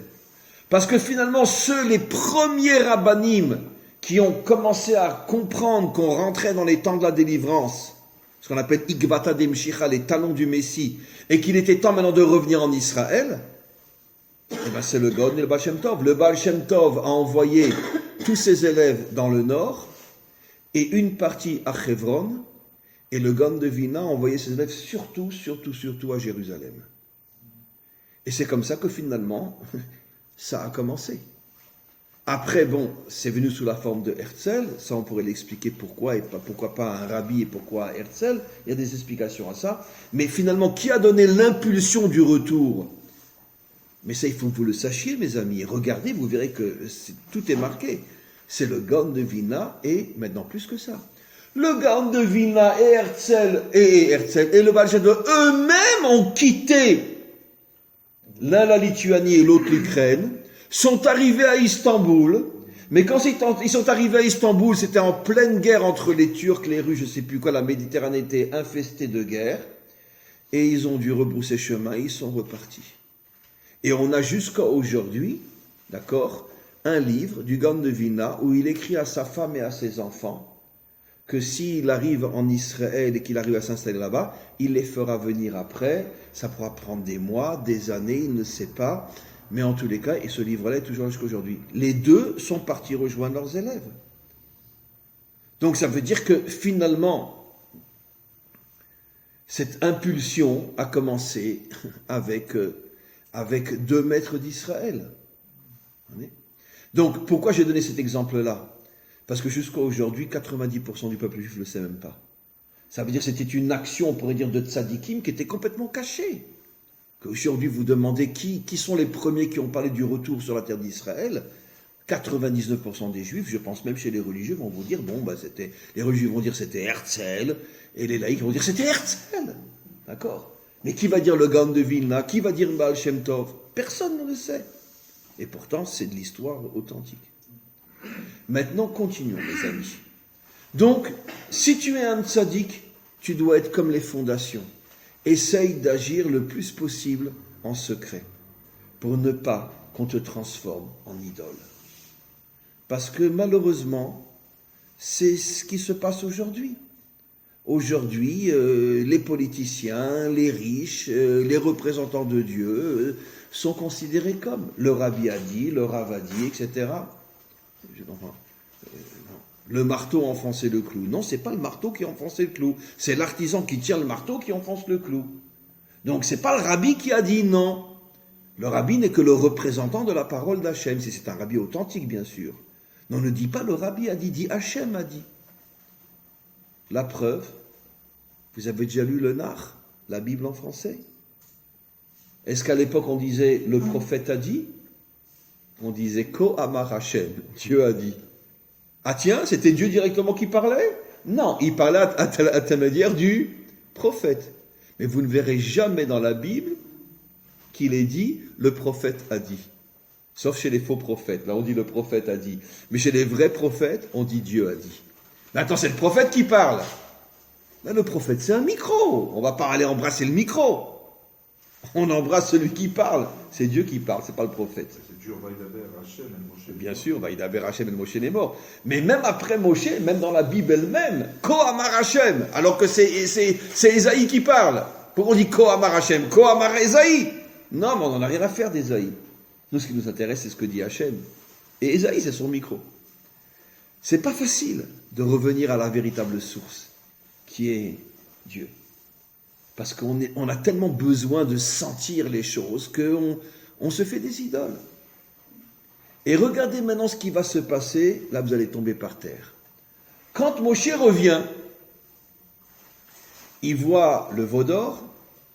Parce que finalement, les premiers rabbanim qui ont commencé à comprendre qu'on rentrait dans les temps de la délivrance, ce qu'on appelle Ikvata Demshicha, les talons du Messie, et qu'il était temps maintenant de revenir en Israël, eh ben c'est le Gaon et le Baal Shem Tov. Le Baal Shem Tov a envoyé tous ses élèves dans le nord, et une partie à Hebron, et le Gaon de Vilna a envoyé ses élèves surtout à Jérusalem. Et c'est comme ça que finalement, ça a commencé. Après, bon, c'est venu sous la forme de Herzl, ça on pourrait l'expliquer pourquoi, et pourquoi pas un rabbi et pourquoi Herzl, il y a des explications à ça, mais finalement, qui a donné l'impulsion du retour? Mais ça, il faut que vous le sachiez, mes amis, regardez, vous verrez que tout est marqué. C'est le Gaon de Vilna, et maintenant plus que ça. Le Gaon de Vilna et Herzl et le Baal Shem Tov eux-mêmes ont quitté l'un la Lituanie et l'autre l'Ukraine, sont arrivés à Istanbul, mais quand ils sont arrivés à Istanbul, c'était en pleine guerre entre les Turcs, les Russes, je ne sais plus quoi, la Méditerranée était infestée de guerre, et ils ont dû rebrousser chemin, ils sont repartis. Et on a jusqu'à aujourd'hui, d'accord, un livre du Gaon de Vilna où il écrit à sa femme et à ses enfants que s'il arrive en Israël et qu'il arrive à s'installer là-bas, il les fera venir après, ça pourra prendre des mois, des années, il ne sait pas, mais en tous les cas, et ce livre-là est toujours jusqu'à aujourd'hui. Les deux sont partis rejoindre leurs élèves. Donc ça veut dire que finalement, cette impulsion a commencé avec deux maîtres d'Israël. Donc pourquoi j'ai donné cet exemple-là? Parce que jusqu'à aujourd'hui, 90% du peuple juif ne le sait même pas. Ça veut dire que c'était une action, on pourrait dire, de tzadikim qui était complètement cachée. Qu'aujourd'hui, vous demandez qui sont les premiers qui ont parlé du retour sur la terre d'Israël. 99% des juifs, je pense même chez les religieux, vont vous dire, les religieux vont dire c'était Herzl, et les laïcs vont dire c'était Herzl. D'accord? Mais qui va dire le Gaon de Vilna? Qui va dire Baal Shem Tov? Personne ne le sait. Et pourtant, c'est de l'histoire authentique. Maintenant, continuons, mes amis. Donc, si tu es un tzaddik, tu dois être comme les fondations. Essaye d'agir le plus possible en secret, pour ne pas qu'on te transforme en idole. Parce que malheureusement, c'est ce qui se passe aujourd'hui. Aujourd'hui, les politiciens, les riches, les représentants de Dieu sont considérés comme le rabbi a dit, le rav a dit, etc. Le marteau a enfoncé le clou. Non, c'est pas le marteau qui a enfoncé le clou. C'est l'artisan qui tient le marteau qui enfonce le clou. Donc c'est pas le rabbi qui a dit non. Le rabbi n'est que le représentant de la parole d'Hachem, si c'est un rabbi authentique, bien sûr. Non, ne dit pas le rabbi a dit Hachem a dit. La preuve, vous avez déjà lu le Nar, la Bible en français? Est-ce qu'à l'époque on disait le prophète a dit? On disait Ko Amar Hachem, Dieu a dit. Ah tiens, c'était Dieu directement qui parlait? Non, il parlait à l'intermédiaire du prophète. Mais vous ne verrez jamais dans la Bible qu'il ait dit le prophète a dit. Sauf chez les faux prophètes. Là, on dit le prophète a dit. Mais chez les vrais prophètes, on dit Dieu a dit. Mais attends, c'est le prophète qui parle. Mais le prophète, c'est un micro. On ne va pas aller embrasser le micro. On embrasse celui qui parle. C'est Dieu qui parle, c'est pas le prophète. C'est dur, Vaïdaber, Hachem, El Moshe. Bien sûr, Vaïdaber, Hachem, El Moshe n'est mort. Mais même après Moshe, même dans la Bible elle-même, Ko Amar Hachem, alors que c'est Ésaïe qui parle. Pourquoi on dit Ko Amar Hachem, Ko Amar Ésaïe? Non, mais on n'en a rien à faire d'Ésaïe. Nous, ce qui nous intéresse, c'est ce que dit Hachem. Et Ésaïe, c'est son micro. C'est pas facile de revenir à la véritable source, qui est Dieu. Parce qu'on a tellement besoin de sentir les choses qu'on se fait des idoles. Et regardez maintenant ce qui va se passer, là vous allez tomber par terre. Quand Moshe revient, il voit le veau d'or,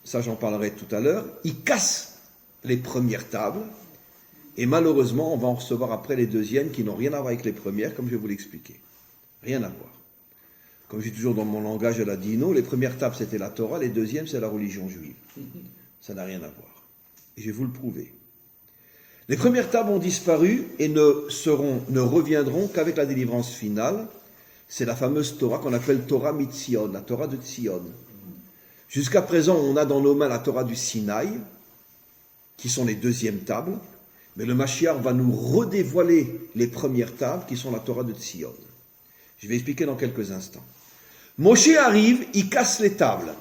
ça j'en parlerai tout à l'heure, il casse les premières tables, et malheureusement on va en recevoir après les deuxièmes qui n'ont rien à voir avec les premières, comme je vais vous l'expliquer. Rien à voir. Comme je dis toujours dans mon langage à la Dino, les premières tables c'était la Torah, les deuxièmes c'est la religion juive. Ça n'a rien à voir. Et je vais vous le prouver. Les premières tables ont disparu et ne reviendront qu'avec la délivrance finale. C'est la fameuse Torah qu'on appelle Torah Mitzion, la Torah de Tzion. Jusqu'à présent, on a dans nos mains la Torah du Sinaï, qui sont les deuxièmes tables, mais le Mashiach va nous redévoiler les premières tables, qui sont la Torah de Tzion. Je vais expliquer dans quelques instants. Moshe arrive, il casse les tables.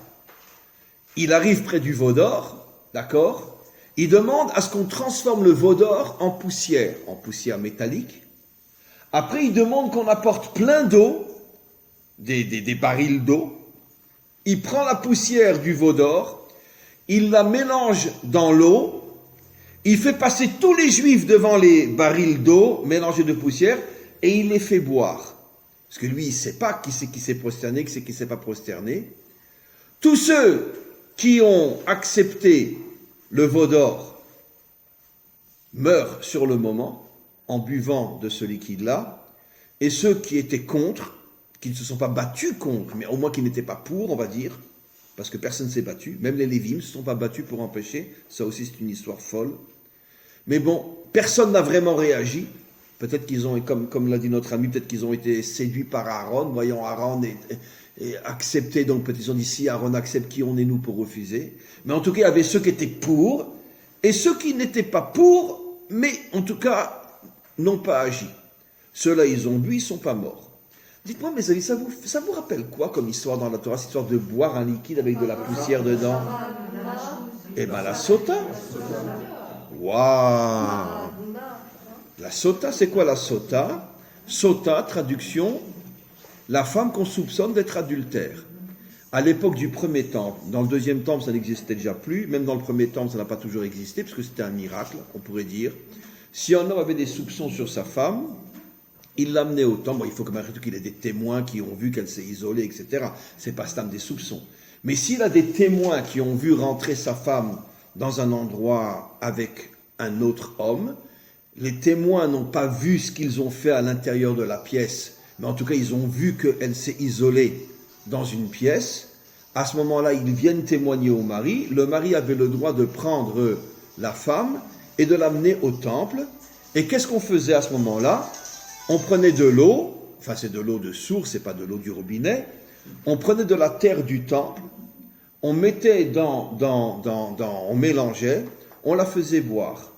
Il arrive près du veau d'or, d'accord? Il demande à ce qu'on transforme le veau d'or en poussière métallique. Après, il demande qu'on apporte plein d'eau, des barils d'eau. Il prend la poussière du veau d'or, il la mélange dans l'eau, il fait passer tous les juifs devant les barils d'eau mélangés de poussière et il les fait boire. Parce que lui, il ne sait pas qui c'est qui s'est prosterné, qui c'est qui ne s'est pas prosterné. Tous ceux qui ont accepté le veau d'or meurent sur le moment en buvant de ce liquide-là, et ceux qui étaient contre, qui ne se sont pas battus contre, mais au moins qui n'étaient pas pour, on va dire, parce que personne ne s'est battu, même les Lévim ne se sont pas battus pour empêcher, ça aussi c'est une histoire folle. Mais bon, personne n'a vraiment réagi. Peut-être qu'ils ont, comme l'a dit notre ami, peut-être qu'ils ont été séduits par Aaron, voyant Aaron et accepté, donc peut-être ils ont dit si Aaron accepte, qui on est nous pour refuser. Mais en tout cas, il y avait ceux qui étaient pour, et ceux qui n'étaient pas pour, mais en tout cas, n'ont pas agi. Ceux-là, ils ont bu, ils ne sont pas morts. Dites-moi, mes amis, ça vous rappelle quoi comme histoire dans la Torah, cette histoire de boire un liquide avec de la poussière dedans? Eh bien, la sota. Waouh! La sota, c'est quoi la sota? Sota, traduction, la femme qu'on soupçonne d'être adultère. À l'époque du premier temple, dans le deuxième temple, ça n'existait déjà plus, même dans le premier temple, ça n'a pas toujours existé, parce que c'était un miracle, on pourrait dire. Si un homme avait des soupçons sur sa femme, il l'amenait au temple. Bon, il faut que malgré tout qu'il ait des témoins qui ont vu qu'elle s'est isolée, etc. C'est pas stam des soupçons. Mais s'il a des témoins qui ont vu rentrer sa femme dans un endroit avec un autre homme, les témoins n'ont pas vu ce qu'ils ont fait à l'intérieur de la pièce, mais en tout cas, ils ont vu qu'elle s'est isolée dans une pièce. À ce moment-là, ils viennent témoigner au mari. Le mari avait le droit de prendre la femme et de l'amener au temple. Et qu'est-ce qu'on faisait à ce moment-là? On prenait de l'eau, enfin c'est de l'eau de source, c'est pas de l'eau du robinet. On prenait de la terre du temple, on mettait on mélangeait, on la faisait boire.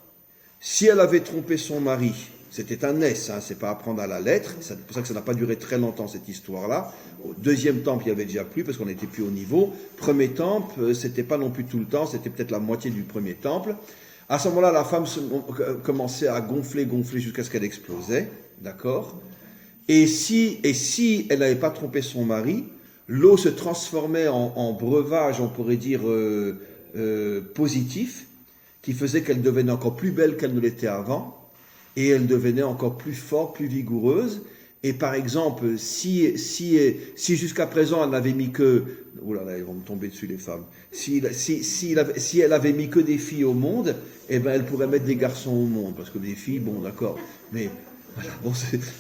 Si elle avait trompé son mari, c'était un S, c'est pas à prendre à la lettre, c'est pour ça que ça n'a pas duré très longtemps cette histoire-là. Au deuxième temple, il y avait déjà plus, parce qu'on n'était plus au niveau. Premier temple, c'était pas non plus tout le temps, c'était peut-être la moitié du premier temple. À ce moment-là, la femme commençait à gonfler jusqu'à ce qu'elle explosait, d'accord? Et si elle n'avait pas trompé son mari, l'eau se transformait en breuvage, on pourrait dire, positif, qui faisait qu'elle devenait encore plus belle qu'elle ne l'était avant, et elle devenait encore plus forte, plus vigoureuse. Et par exemple, si jusqu'à présent elle n'avait mis que... Oh là là, ils vont me tomber dessus les femmes. Si elle avait mis que des filles au monde, eh ben elle pourrait mettre des garçons au monde. Parce que des filles, bon d'accord, mais... Voilà, bon,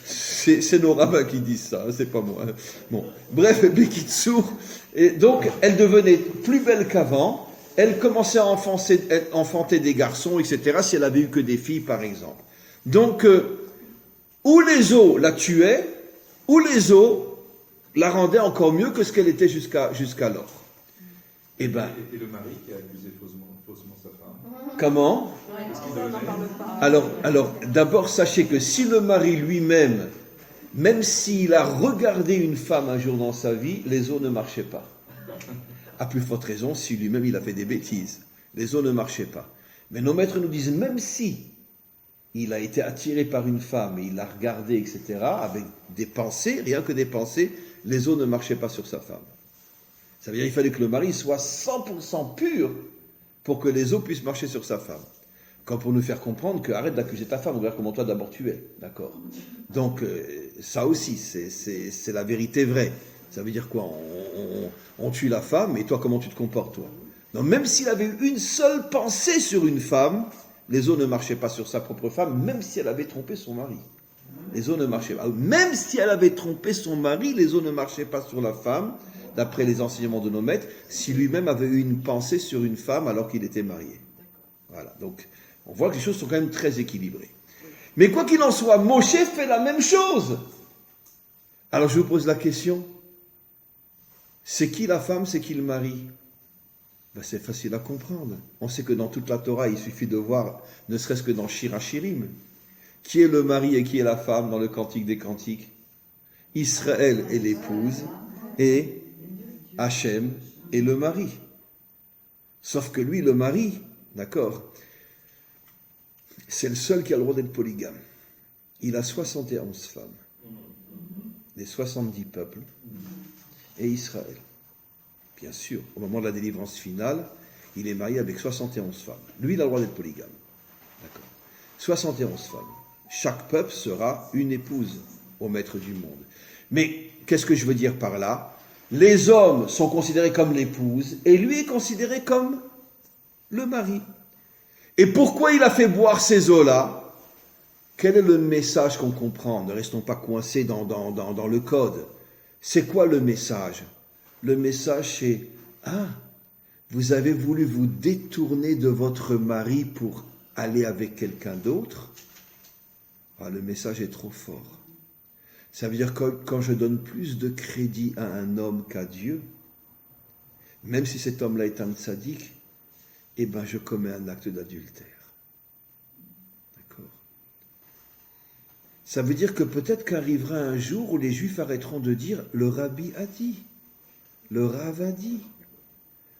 c'est nos rabbins qui disent ça, hein, c'est pas moi. Hein. Bon, bref, Bekitsour, et donc elle devenait plus belle qu'avant, elle commençait à enfanter des garçons, etc., si elle avait eu que des filles, par exemple. Donc, ou les eaux la tuaient, ou les eaux la rendaient encore mieux que ce qu'elle était jusqu'alors. Et ben, et le mari qui a accusé faussement sa femme. Comment ? On n'en parle pas. Alors, d'abord, sachez que si le mari lui-même, même s'il a regardé une femme un jour dans sa vie, les eaux ne marchaient pas. À plus forte raison, si lui-même il a fait des bêtises, les eaux ne marchaient pas. Mais nos maîtres nous disent, même si il a été attiré par une femme et il l'a regardée, etc., avec des pensées, rien que des pensées, les eaux ne marchaient pas sur sa femme. Ça veut dire qu'il fallait que le mari soit 100% pur pour que les eaux puissent marcher sur sa femme. Comme pour nous faire comprendre que arrête d'accuser ta femme, regarde comment toi d'abord tu es, d'accord ? Donc ça aussi, c'est la vérité vraie. Ça veut dire quoi ? On tue la femme, et toi comment tu te comportes toi ? Donc même s'il avait eu une seule pensée sur une femme, les eaux ne marchaient pas sur sa propre femme, même si elle avait trompé son mari. Les eaux ne marchaient pas. Même si elle avait trompé son mari, les eaux ne marchaient pas sur la femme, d'après les enseignements de nos maîtres, si lui-même avait eu une pensée sur une femme alors qu'il était marié. Voilà, donc on voit que les choses sont quand même très équilibrées. Mais quoi qu'il en soit, Moshe fait la même chose. Alors je vous pose la question, c'est qui la femme, c'est qui le mari ? Ben, c'est facile à comprendre. On sait que dans toute la Torah, il suffit de voir, ne serait-ce que dans Shir HaShirim, qui est le mari et qui est la femme dans le Cantique des Cantiques ? Israël est l'épouse et Hachem est le mari. Sauf que lui, le mari, d'accord, c'est le seul qui a le droit d'être polygame. Il a 71 femmes, des 70 peuples, et Israël. Bien sûr, au moment de la délivrance finale, il est marié avec 71 femmes. Lui, il a le droit d'être polygame. D'accord. 71 femmes. Chaque peuple sera une épouse au maître du monde. Mais qu'est-ce que je veux dire par là ? Les hommes sont considérés comme l'épouse, et lui est considéré comme le mari. Et pourquoi il a fait boire ces eaux-là ? Quel est le message qu'on comprend ? Ne restons pas coincés dans le code. C'est quoi le message ? Le message, c'est « Ah, vous avez voulu vous détourner de votre mari pour aller avec quelqu'un d'autre ?» Ah, le message est trop fort. Ça veut dire que quand je donne plus de crédit à un homme qu'à Dieu, même si cet homme-là est un tzaddik, eh ben je commets un acte d'adultère. D'accord ? Ça veut dire que peut-être qu'arrivera un jour où les Juifs arrêteront de dire « le Rabbi a dit ». Le Rav a dit.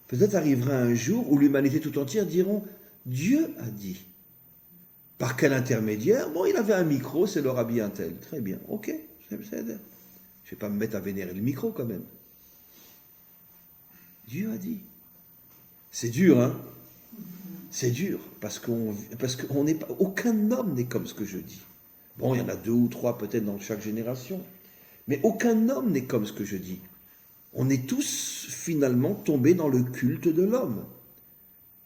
Peut-être arrivera un jour où l'humanité tout entière diront Dieu a dit. Par quel intermédiaire ? Bon, il avait un micro, c'est le Rabbi Intel. Très bien, ok, je ne vais pas me mettre à vénérer le micro quand même. Dieu a dit. C'est dur, hein ? C'est dur, parce qu'on n'est pas, aucun homme n'est comme ce que je dis. Bon, il y en a 2 ou 3 peut-être dans chaque génération, mais aucun homme n'est comme ce que je dis. On est tous finalement tombés dans le culte de l'homme.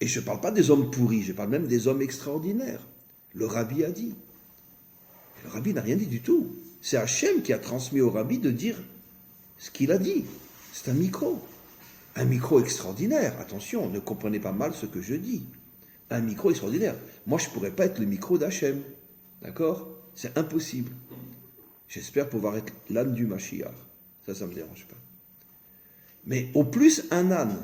Et je ne parle pas des hommes pourris, je parle même des hommes extraordinaires. Le Rabbi a dit. Et le Rabbi n'a rien dit du tout. C'est Hachem qui a transmis au Rabbi de dire ce qu'il a dit. C'est un micro. Un micro extraordinaire. Attention, ne comprenez pas mal ce que je dis. Un micro extraordinaire. Moi, je ne pourrais pas être le micro d'Hachem. D'accord ? C'est impossible. J'espère pouvoir être l'âne du Mashiach. Ça ne me dérange pas. Mais au plus, un âne.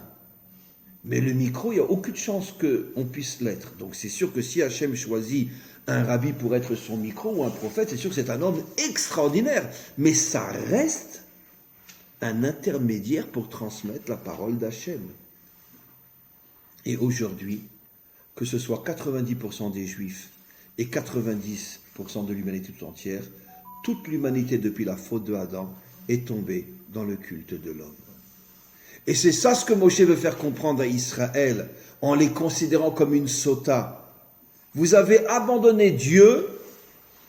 Mais le micro, il n'y a aucune chance qu'on puisse l'être. Donc c'est sûr que si Hachem choisit un rabbi pour être son micro ou un prophète, c'est sûr que c'est un homme extraordinaire. Mais ça reste un intermédiaire pour transmettre la parole d'Hachem. Et aujourd'hui, que ce soit 90% des Juifs et 90% de l'humanité tout entière, toute l'humanité depuis la faute de Adam est tombée dans le culte de l'homme. Et c'est ça ce que Moshe veut faire comprendre à Israël en les considérant comme une sota. Vous avez abandonné Dieu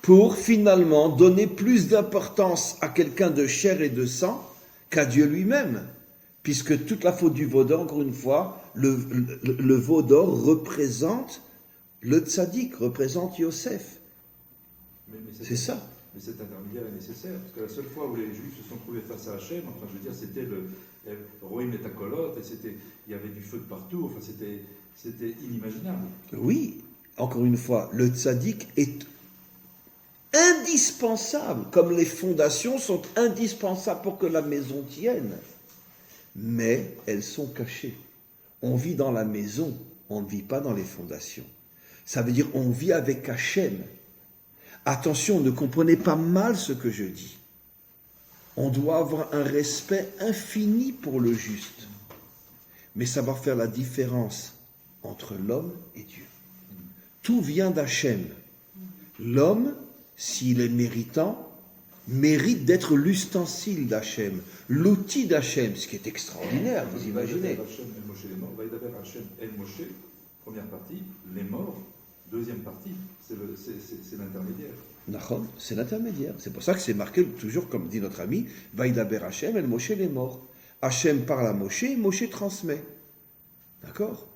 pour finalement donner plus d'importance à quelqu'un de chair et de sang qu'à Dieu lui-même. Puisque toute la faute du veau d'or, encore une fois, le veau d'or représente le tzaddik, représente Yosef. C'est ça. Mais cet intermédiaire est nécessaire, parce que la seule fois où les Juifs se sont trouvés face à Hachem, enfin je veux dire, c'était le Roïm et Takolot, et il y avait du feu de partout, enfin c'était inimaginable. Oui, encore une fois, le tzaddik est indispensable, comme les fondations sont indispensables pour que la maison tienne. Mais elles sont cachées. On vit dans la maison, on ne vit pas dans les fondations. Ça veut dire on vit avec Hachem. Attention, ne comprenez pas mal ce que je dis. On doit avoir un respect infini pour le juste, mais savoir faire la différence entre l'homme et Dieu. Tout vient d'Hachem. L'homme, s'il est méritant, mérite d'être l'ustensile d'Hachem, l'outil d'Hachem, ce qui est extraordinaire, vous imaginez. Hachem El Moshe, première partie, les morts, deuxième partie, c'est l'intermédiaire. Nachon, c'est l'intermédiaire. C'est pour ça que c'est marqué toujours, comme dit notre ami, Vaïdaber Hachem El Moshe les morts. Hachem parle à Moshe et Moshe transmet. D'accord?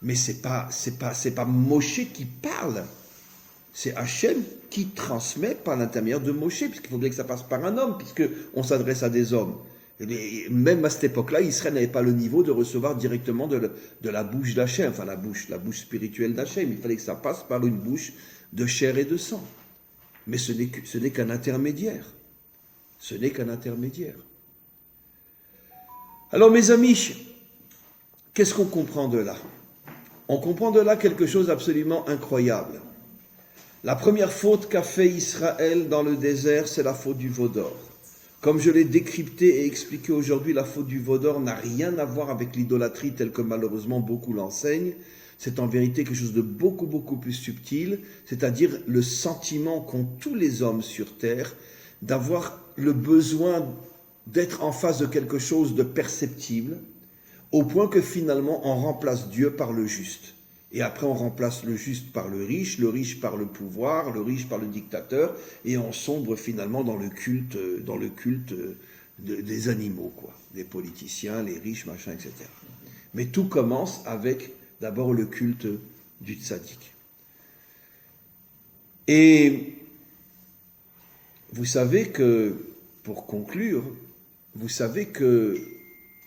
Mais c'est pas Moshe qui parle. C'est Hachem qui transmet par l'intermédiaire de Moshe, puisqu'il faut bien que ça passe par un homme, puisqu'on s'adresse à des hommes. Et même à cette époque-là, Israël n'avait pas le niveau de recevoir directement de la bouche d'Hachem, enfin la bouche spirituelle d'Hachem. Il fallait que ça passe par une bouche de chair et de sang. Mais ce n'est qu'un intermédiaire. Ce n'est qu'un intermédiaire. Alors mes amis, qu'est-ce qu'on comprend de là? On comprend de là quelque chose d'absolument incroyable. La première faute qu'a fait Israël dans le désert, c'est la faute du veau d'or. Comme je l'ai décrypté et expliqué aujourd'hui, la faute du veau d'or n'a rien à voir avec l'idolâtrie telle que malheureusement beaucoup l'enseignent. C'est en vérité quelque chose de beaucoup, beaucoup plus subtil, c'est-à-dire le sentiment qu'ont tous les hommes sur terre d'avoir le besoin d'être en face de quelque chose de perceptible, au point que finalement on remplace Dieu par le juste. Et après, on remplace le juste par le riche par le pouvoir, le riche par le dictateur, et on sombre finalement dans le culte des animaux, quoi, des politiciens, les riches, machin, etc. Mais tout commence avec d'abord le culte du tzaddik. Et vous savez que, pour conclure, vous savez que,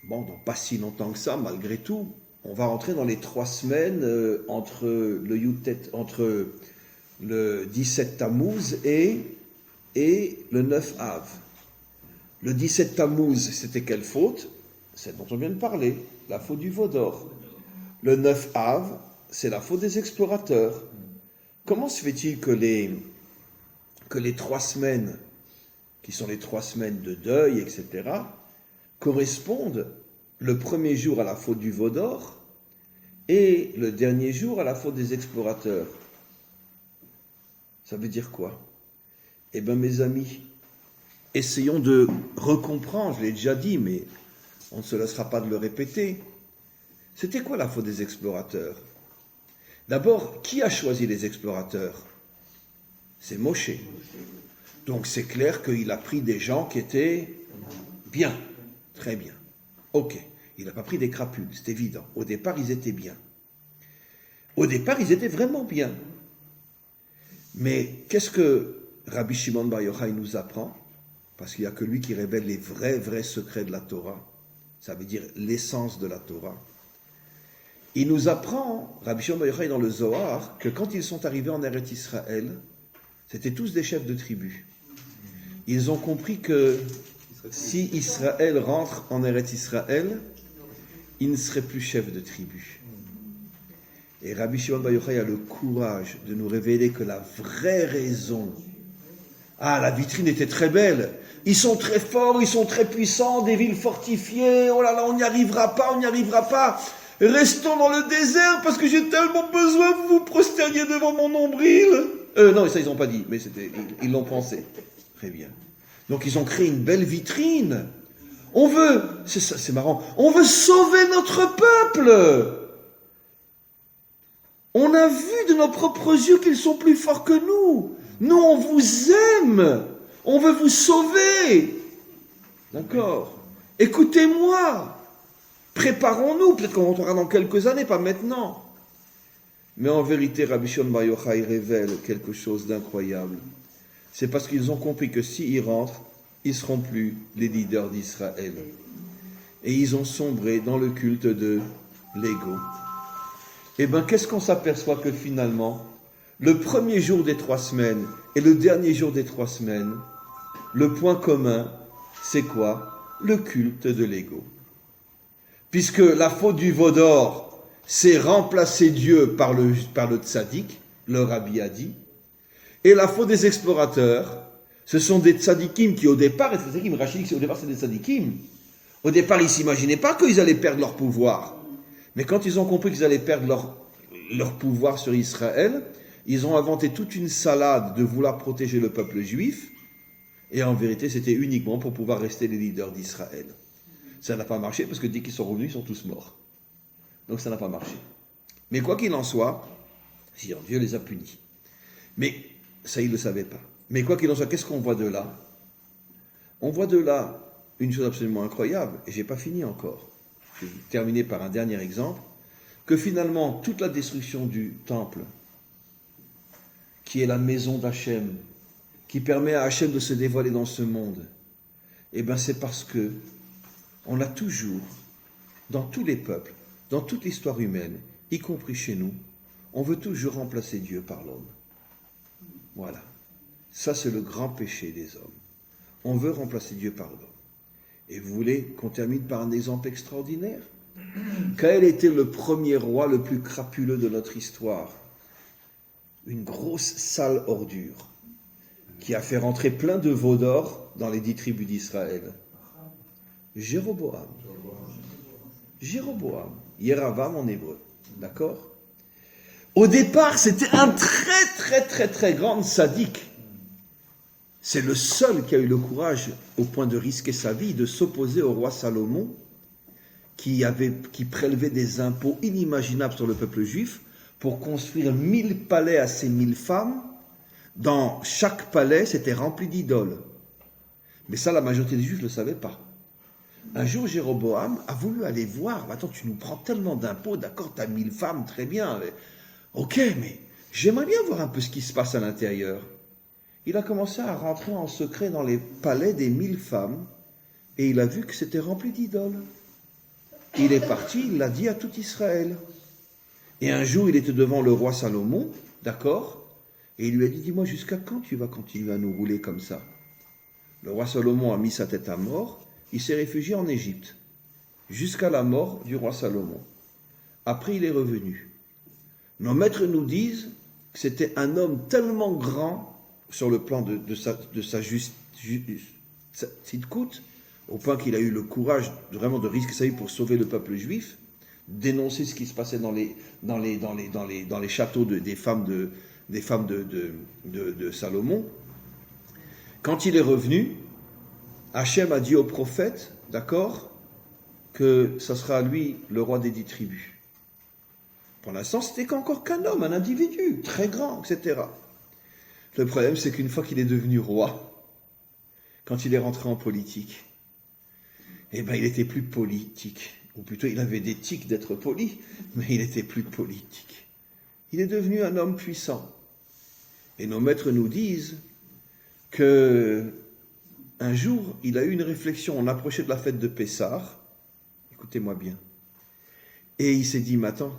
bon, dans pas si longtemps que ça, malgré tout, on va rentrer dans les 3 semaines entre le 17 Tammuz et le 9 Av. Le 17 Tammuz, c'était quelle faute? Celle dont on vient de parler, la faute du veau d'or. Le 9 Av, c'est la faute des explorateurs. Comment se fait-il que les 3 semaines, qui sont les 3 semaines de deuil, etc., correspondent le premier jour à la faute du veau d'or et le dernier jour à la faute des explorateurs? Ça veut dire quoi? Eh bien, mes amis, essayons de recomprendre, je l'ai déjà dit, mais on ne se laissera pas de le répéter. C'était quoi la faute des explorateurs? D'abord, qui a choisi les explorateurs? C'est Moshe. Donc c'est clair qu'il a pris des gens qui étaient bien, très bien. Ok, il n'a pas pris des crapules, c'est évident. Au départ, ils étaient bien. Au départ, ils étaient vraiment bien. Mais qu'est-ce que Rabbi Shimon Bar Yochai nous apprend? Parce qu'il n'y a que lui qui révèle les vrais secrets de la Torah. Ça veut dire l'essence de la Torah. Il nous apprend, Rabbi Shimon Bar Yochai dans le Zohar, que quand ils sont arrivés en Eretz Israël, c'était tous des chefs de tribu. Ils ont compris que si Israël rentre en Eretz Israël, il ne serait plus chef de tribu. Et Rabbi Shimon Bar Yochai a le courage de nous révéler que la vraie raison... Ah, la vitrine était très belle. Ils sont très forts, ils sont très puissants, des villes fortifiées. Oh là là, on n'y arrivera pas. Restons dans le désert parce que j'ai tellement besoin que vous vous prosterniez devant mon nombril. Non, ça ils n'ont pas dit, mais ils l'ont pensé. Très bien. Donc ils ont créé une belle vitrine. On veut, c'est marrant, on veut sauver notre peuple. On a vu de nos propres yeux qu'ils sont plus forts que nous. Nous, on vous aime. On veut vous sauver. D'accord. Écoutez-moi. Préparons-nous. Peut-être qu'on rentrera dans quelques années, pas maintenant. Mais en vérité, Rabbi Shimon Bar Yochai révèle quelque chose d'incroyable. C'est parce qu'ils ont compris que s'ils rentrent, ils ne seront plus les leaders d'Israël. Et ils ont sombré dans le culte de l'ego. Eh bien, qu'est-ce qu'on s'aperçoit que finalement, le premier jour des 3 semaines et le dernier jour des 3 semaines, le point commun, c'est quoi? Le culte de l'ego. Puisque la faute du veau d'or, c'est remplacer Dieu par le tzaddik, le rabbi a dit, et la faute des explorateurs, ce sont des tzadikim qui au départ, et tzadikim, Rachid dit qu'au départ c'est des tzadikim, au départ ils ne s'imaginaient pas qu'ils allaient perdre leur pouvoir. Mais quand ils ont compris qu'ils allaient perdre leur pouvoir sur Israël, ils ont inventé toute une salade de vouloir protéger le peuple juif, et en vérité, c'était uniquement pour pouvoir rester les leaders d'Israël. Ça n'a pas marché, parce que dès qu'ils sont revenus, ils sont tous morts. Donc ça n'a pas marché. Mais quoi qu'il en soit, Dieu les a punis. Mais ça, ils ne le savaient pas. Mais quoi qu'il en soit, qu'est-ce qu'on voit de là? On voit de là une chose absolument incroyable, et je n'ai pas fini encore. Je vais terminer par un dernier exemple, que finalement, toute la destruction du temple, qui est la maison d'Hachem, qui permet à Hachem de se dévoiler dans ce monde, eh bien c'est parce que on a toujours, dans tous les peuples, dans toute l'histoire humaine, y compris chez nous, on veut toujours remplacer Dieu par l'homme. Voilà. Ça, c'est le grand péché des hommes. On veut remplacer Dieu par l'homme. Et vous voulez qu'on termine par un exemple extraordinaire? Quel était le premier roi le plus crapuleux de notre histoire? Une grosse sale ordure qui a fait rentrer plein de veaux d'or dans les 10 tribus d'Israël. Jéroboam. Jéroboam. Yeravam en hébreu. D'accord? Au départ, c'était un très grand sadique. C'est le seul qui a eu le courage, au point de risquer sa vie, de s'opposer au roi Salomon, qui prélevait des impôts inimaginables sur le peuple juif, pour construire 1000 palais à ces 1000 femmes. Dans chaque palais, c'était rempli d'idoles. Mais ça, la majorité des Juifs ne le savaient pas. Un jour, Jéroboam a voulu aller voir. Attends, tu nous prends tellement d'impôts, d'accord, tu as 1000 femmes, très bien. Mais, ok, mais j'aimerais bien voir un peu ce qui se passe à l'intérieur. Il a commencé à rentrer en secret dans les palais des 1000 femmes et il a vu que c'était rempli d'idoles. Il est parti, il l'a dit à tout Israël. Et un jour, il était devant le roi Salomon, d'accord? Et il lui a dit, dis-moi, jusqu'à quand tu vas continuer à nous rouler comme ça? Le roi Salomon a mis sa tête à mort, il s'est réfugié en Égypte, jusqu'à la mort du roi Salomon. Après, il est revenu. Nos maîtres nous disent que c'était un homme tellement grand sur le plan de sa tzidkout, au point qu'il a eu le courage vraiment de risquer sa vie pour sauver le peuple juif, dénoncer ce qui se passait dans les châteaux des femmes de Salomon. Quand il est revenu, Hachem a dit au prophète, d'accord, que ça sera lui le roi des 10 tribus. Pour l'instant, c'était encore qu'un homme, un individu, très grand, etc. Le problème, c'est qu'une fois qu'il est devenu roi, quand il est rentré en politique, eh ben, il était plus politique. Ou plutôt, il avait des tics d'être poli, mais il était plus politique. Il est devenu un homme puissant. Et nos maîtres nous disent que un jour, il a eu une réflexion. On approchait de la fête de Pessah. Écoutez-moi bien. Et il s'est dit, mais attends,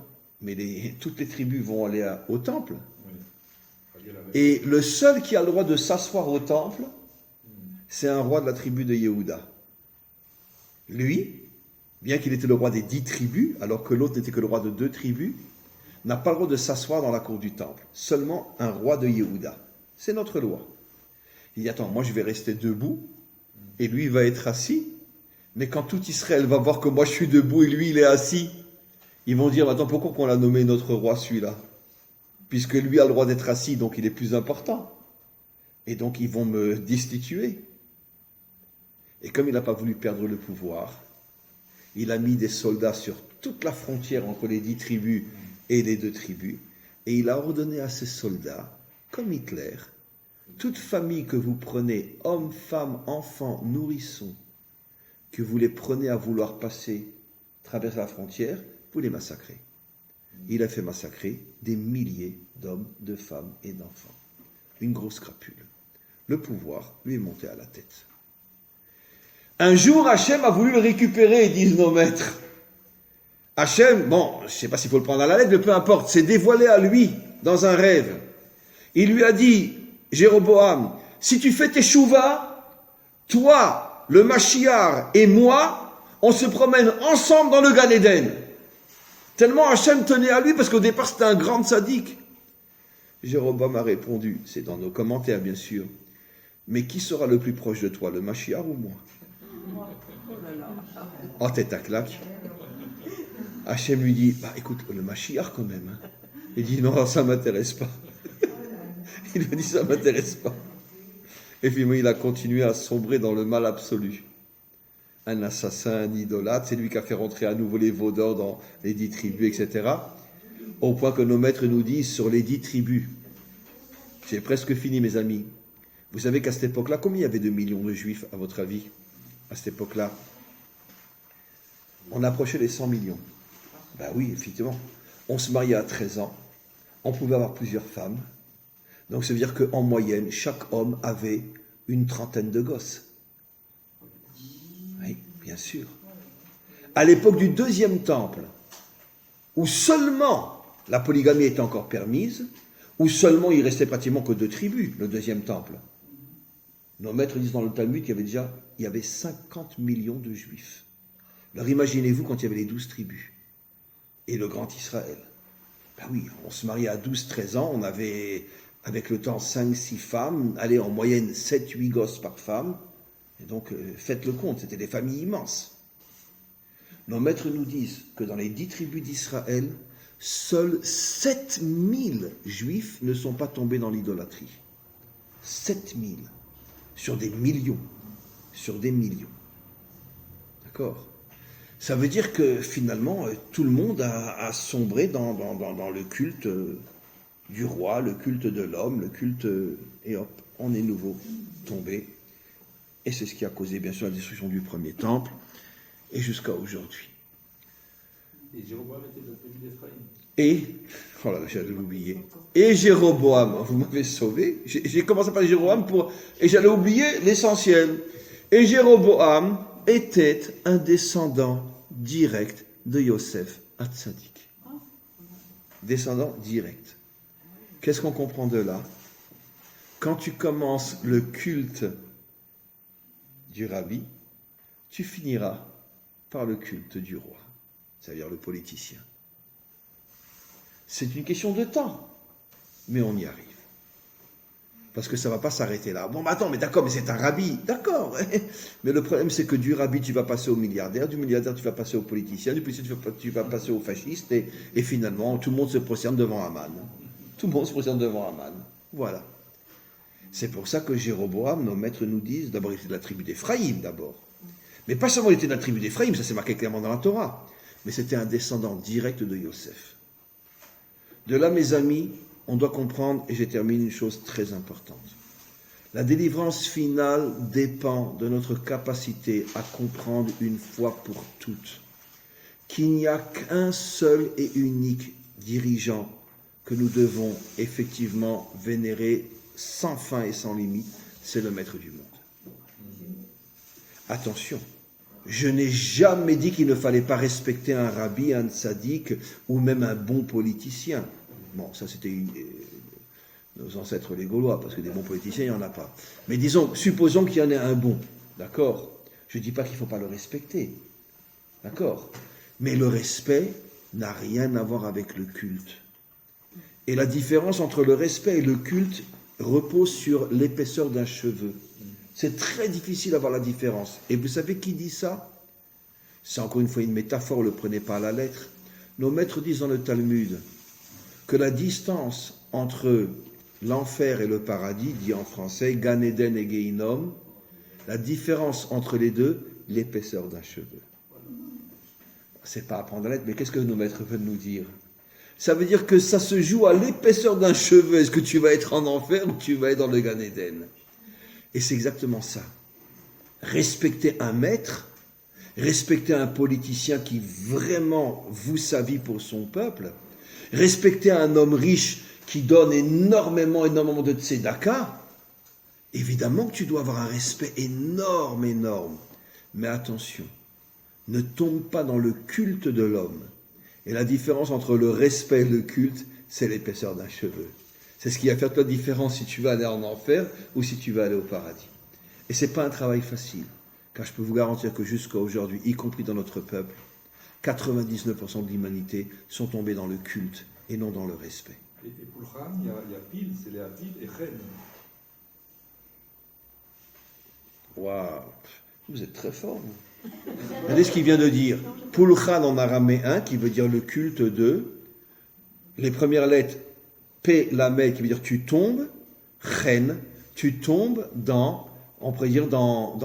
toutes les tribus vont aller au temple. Et le seul qui a le droit de s'asseoir au temple, c'est un roi de la tribu de Yehuda. Lui, bien qu'il était le roi des 10 tribus, alors que l'autre n'était que le roi de 2 tribus, n'a pas le droit de s'asseoir dans la cour du temple. Seulement un roi de Yehuda. C'est notre loi. Il dit, attends, moi je vais rester debout, et lui il va être assis, mais quand tout Israël va voir que moi je suis debout et lui il est assis, ils vont dire, attends, pourquoi qu'on l'a nommé notre roi celui-là? Puisque lui a le droit d'être assis, donc il est plus important. Et donc ils vont me destituer. Et comme il n'a pas voulu perdre le pouvoir, il a mis des soldats sur toute la frontière entre les 10 tribus et les 2 tribus, et il a ordonné à ces soldats, comme Hitler, toute famille que vous prenez, hommes, femmes, enfants, nourrissons, que vous les prenez à vouloir passer, traverser la frontière, vous les massacrez. Il a fait massacrer des milliers d'hommes, de femmes et d'enfants. Une grosse crapule. Le pouvoir lui est monté à la tête. Un jour, Hachem a voulu le récupérer, disent nos maîtres. Hachem, bon, je ne sais pas s'il faut le prendre à la lettre, mais peu importe, s'est dévoilé à lui dans un rêve. Il lui a dit, Jéroboam, si tu fais tes chouvas, toi, le Mashiach et moi, on se promène ensemble dans le Gan Eden. Tellement Hachem tenait à lui, parce qu'au départ c'était un grand sadique. Jéroboam a répondu, c'est dans nos commentaires bien sûr, mais qui sera le plus proche de toi, le Mashiach ou moi? En tête à claque. Hachem lui dit, bah écoute, le Mashiach quand même. Hein. Il dit, non, ça ne m'intéresse pas. Il lui dit, ça ne m'intéresse pas. Et puis il a continué à sombrer dans le mal absolu. Un assassin, un idolâtre, c'est lui qui a fait rentrer à nouveau les veaux d'or dans les 10 tribus, etc. Au point que nos maîtres nous disent, sur les 10 tribus, j'ai presque fini mes amis, vous savez qu'à cette époque-là, combien il y avait de millions de juifs, à votre avis, à cette époque-là? On approchait les 100 millions. Ben oui, effectivement. On se mariait à 13 ans, on pouvait avoir plusieurs femmes, donc ça veut dire qu'en moyenne, chaque homme avait une trentaine de gosses. Oui, bien sûr. À l'époque du deuxième temple, où seulement la polygamie était encore permise, où seulement il restait pratiquement que 2 tribus, le deuxième temple. Nos maîtres disent dans le Talmud qu'il y avait 50 millions de juifs. Alors imaginez-vous quand il y avait les 12 tribus et le grand Israël. Ben oui, on se mariait à 12-13 ans, on avait avec le temps 5-6 femmes, allez en moyenne 7-8 gosses par femme, et donc faites le compte, c'était des familles immenses. Nos maîtres nous disent que dans les 10 tribus d'Israël, seuls 7000 juifs ne sont pas tombés dans l'idolâtrie. 7000, sur des millions, D'accord? Ça veut dire que finalement, tout le monde a sombré dans le culte du roi, le culte de l'homme, le culte... Et hop, on est nouveau tombé. Et c'est ce qui a causé, bien sûr, la destruction du premier temple, et jusqu'à aujourd'hui. Et Jéroboam était de la tribu d'Éphraïm. Et, oh là là, j'allais l'oublier. Et Jéroboam, vous m'avez sauvé. J'ai commencé par Jéroboam et j'allais oublier l'essentiel. Et Jéroboam était un descendant direct de Yosef Hatzadik. Descendant direct. Qu'est-ce qu'on comprend de là? Quand tu commences le culte du rabbi, tu finiras par le culte du roi, c'est-à-dire le politicien. C'est une question de temps, mais on y arrive. Parce que ça ne va pas s'arrêter là. Bon, attends, mais d'accord, mais c'est un rabbi. D'accord. Mais le problème, c'est que du rabbi, tu vas passer au milliardaire, du milliardaire, tu vas passer au politicien, du politicien, tu vas passer au fasciste, et finalement, tout le monde se prosterne devant Aman. Tout le monde se prosterne devant Aman. Voilà. C'est pour ça que Jéroboam, nos maîtres nous disent, d'abord, il était de la tribu d'Éphraïm, d'abord. Mais pas seulement il était de la tribu d'Éphraïm, ça c'est marqué clairement dans la Torah, mais c'était un descendant direct de Yosef. De là, mes amis, on doit comprendre, et je termine, une chose très importante. La délivrance finale dépend de notre capacité à comprendre une fois pour toutes qu'il n'y a qu'un seul et unique dirigeant que nous devons effectivement vénérer sans fin et sans limite, c'est le maître du monde. Attention, je n'ai jamais dit qu'il ne fallait pas respecter un rabbi, un tzaddik ou même un bon politicien. Bon, ça c'était nos ancêtres les Gaulois, parce que des bons politiciens, il n'y en a pas. Mais disons, supposons qu'il y en ait un bon, d'accord? Je ne dis pas qu'il ne faut pas le respecter, d'accord? Mais le respect n'a rien à voir avec le culte. Et la différence entre le respect et le culte repose sur l'épaisseur d'un cheveu. C'est très difficile d'avoir la différence. Et vous savez qui dit ça? C'est encore une fois une métaphore, ne le prenez pas à la lettre. Nos maîtres disent dans le Talmud que la distance entre l'enfer et le paradis, dit en français, Gan Eden et Gehinom, la différence entre les deux, l'épaisseur d'un cheveu. C'est pas à prendre à la lettre, mais qu'est-ce que nos maîtres veulent nous dire? Ça veut dire que ça se joue à l'épaisseur d'un cheveu. Est-ce que tu vas être en enfer ou tu vas être dans le Gan Eden? Et c'est exactement ça. Respecter un maître, respecter un politicien qui vraiment voue sa vie pour son peuple, respecter un homme riche qui donne énormément de tzedaka, évidemment que tu dois avoir un respect énorme. Mais attention, ne tombe pas dans le culte de l'homme. Et la différence entre le respect et le culte, c'est l'épaisseur d'un cheveu. C'est ce qui va faire la différence si tu vas aller en enfer ou si tu vas aller au paradis. Et ce n'est pas un travail facile, car je peux vous garantir que jusqu'à aujourd'hui, y compris dans notre peuple, 99% de l'humanité sont tombés dans le culte et non dans le respect. Et Pulchan, il y a Pil, c'est les Pil et Chen. Waouh, vous êtes très fort. Regardez ce qu'il vient de dire. Pulchan en araméen, qui veut dire le culte de. Les premières lettres, P, Lamed, qui veut dire tu tombes. Chen, tu tombes dans, on pourrait dire dans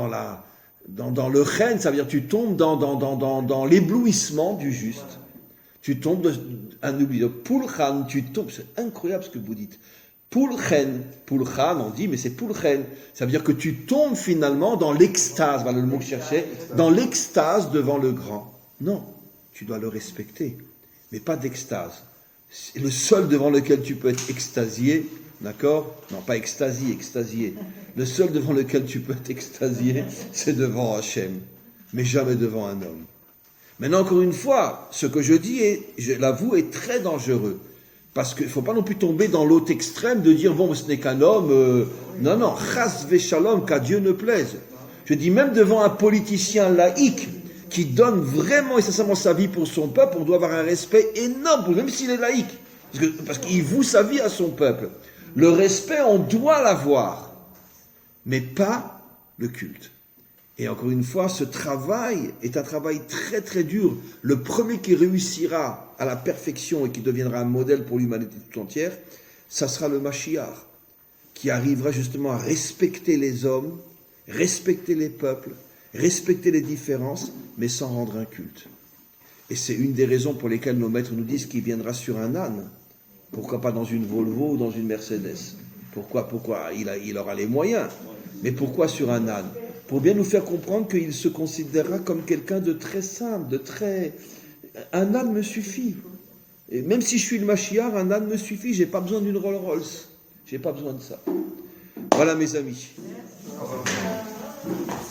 le Chen, ça veut dire tu tombes dans l'éblouissement du juste. Tu tombes un oubli. Pulchan, tu tombes. C'est incroyable ce que vous dites. Pulchan, on dit, mais c'est Pulchen. Ça veut dire que tu tombes finalement dans l'extase, voilà le mot que je cherchais, dans l'extase devant le grand. Non, tu dois le respecter, mais pas d'extase. C'est le seul devant lequel tu peux être extasié, d'accord? Non, pas extasié. Le seul devant lequel tu peux être extasié, c'est devant Hachem, mais jamais devant un homme. Maintenant, encore une fois, ce que je dis, je l'avoue, est très dangereux. Parce qu'il ne faut pas non plus tomber dans l'autre extrême de dire, bon, ce n'est qu'un homme. Non, chas v'shalom, qu'à Dieu ne plaise. Je dis, même devant un politicien laïque qui donne vraiment et sincèrement sa vie pour son peuple, on doit avoir un respect énorme, même s'il est laïque. Parce qu'il voue sa vie à son peuple. Le respect, on doit l'avoir, mais pas le culte. Et encore une fois, ce travail est un travail très très dur. Le premier qui réussira à la perfection et qui deviendra un modèle pour l'humanité tout entière, ça sera le Mashiach, qui arrivera justement à respecter les hommes, respecter les peuples, respecter les différences, mais sans rendre un culte. Et c'est une des raisons pour lesquelles nos maîtres nous disent qu'il viendra sur un âne. Pourquoi pas dans une Volvo ou dans une Mercedes? Pourquoi il aura les moyens. Mais pourquoi sur un âne? Pour bien nous faire comprendre qu'il se considérera comme quelqu'un de très simple, de très... Un âne me suffit. Et même si je suis le Mashiach, un âne me suffit. J'ai pas besoin d'une Rolls-Royce. J'ai pas besoin de ça. Voilà mes amis.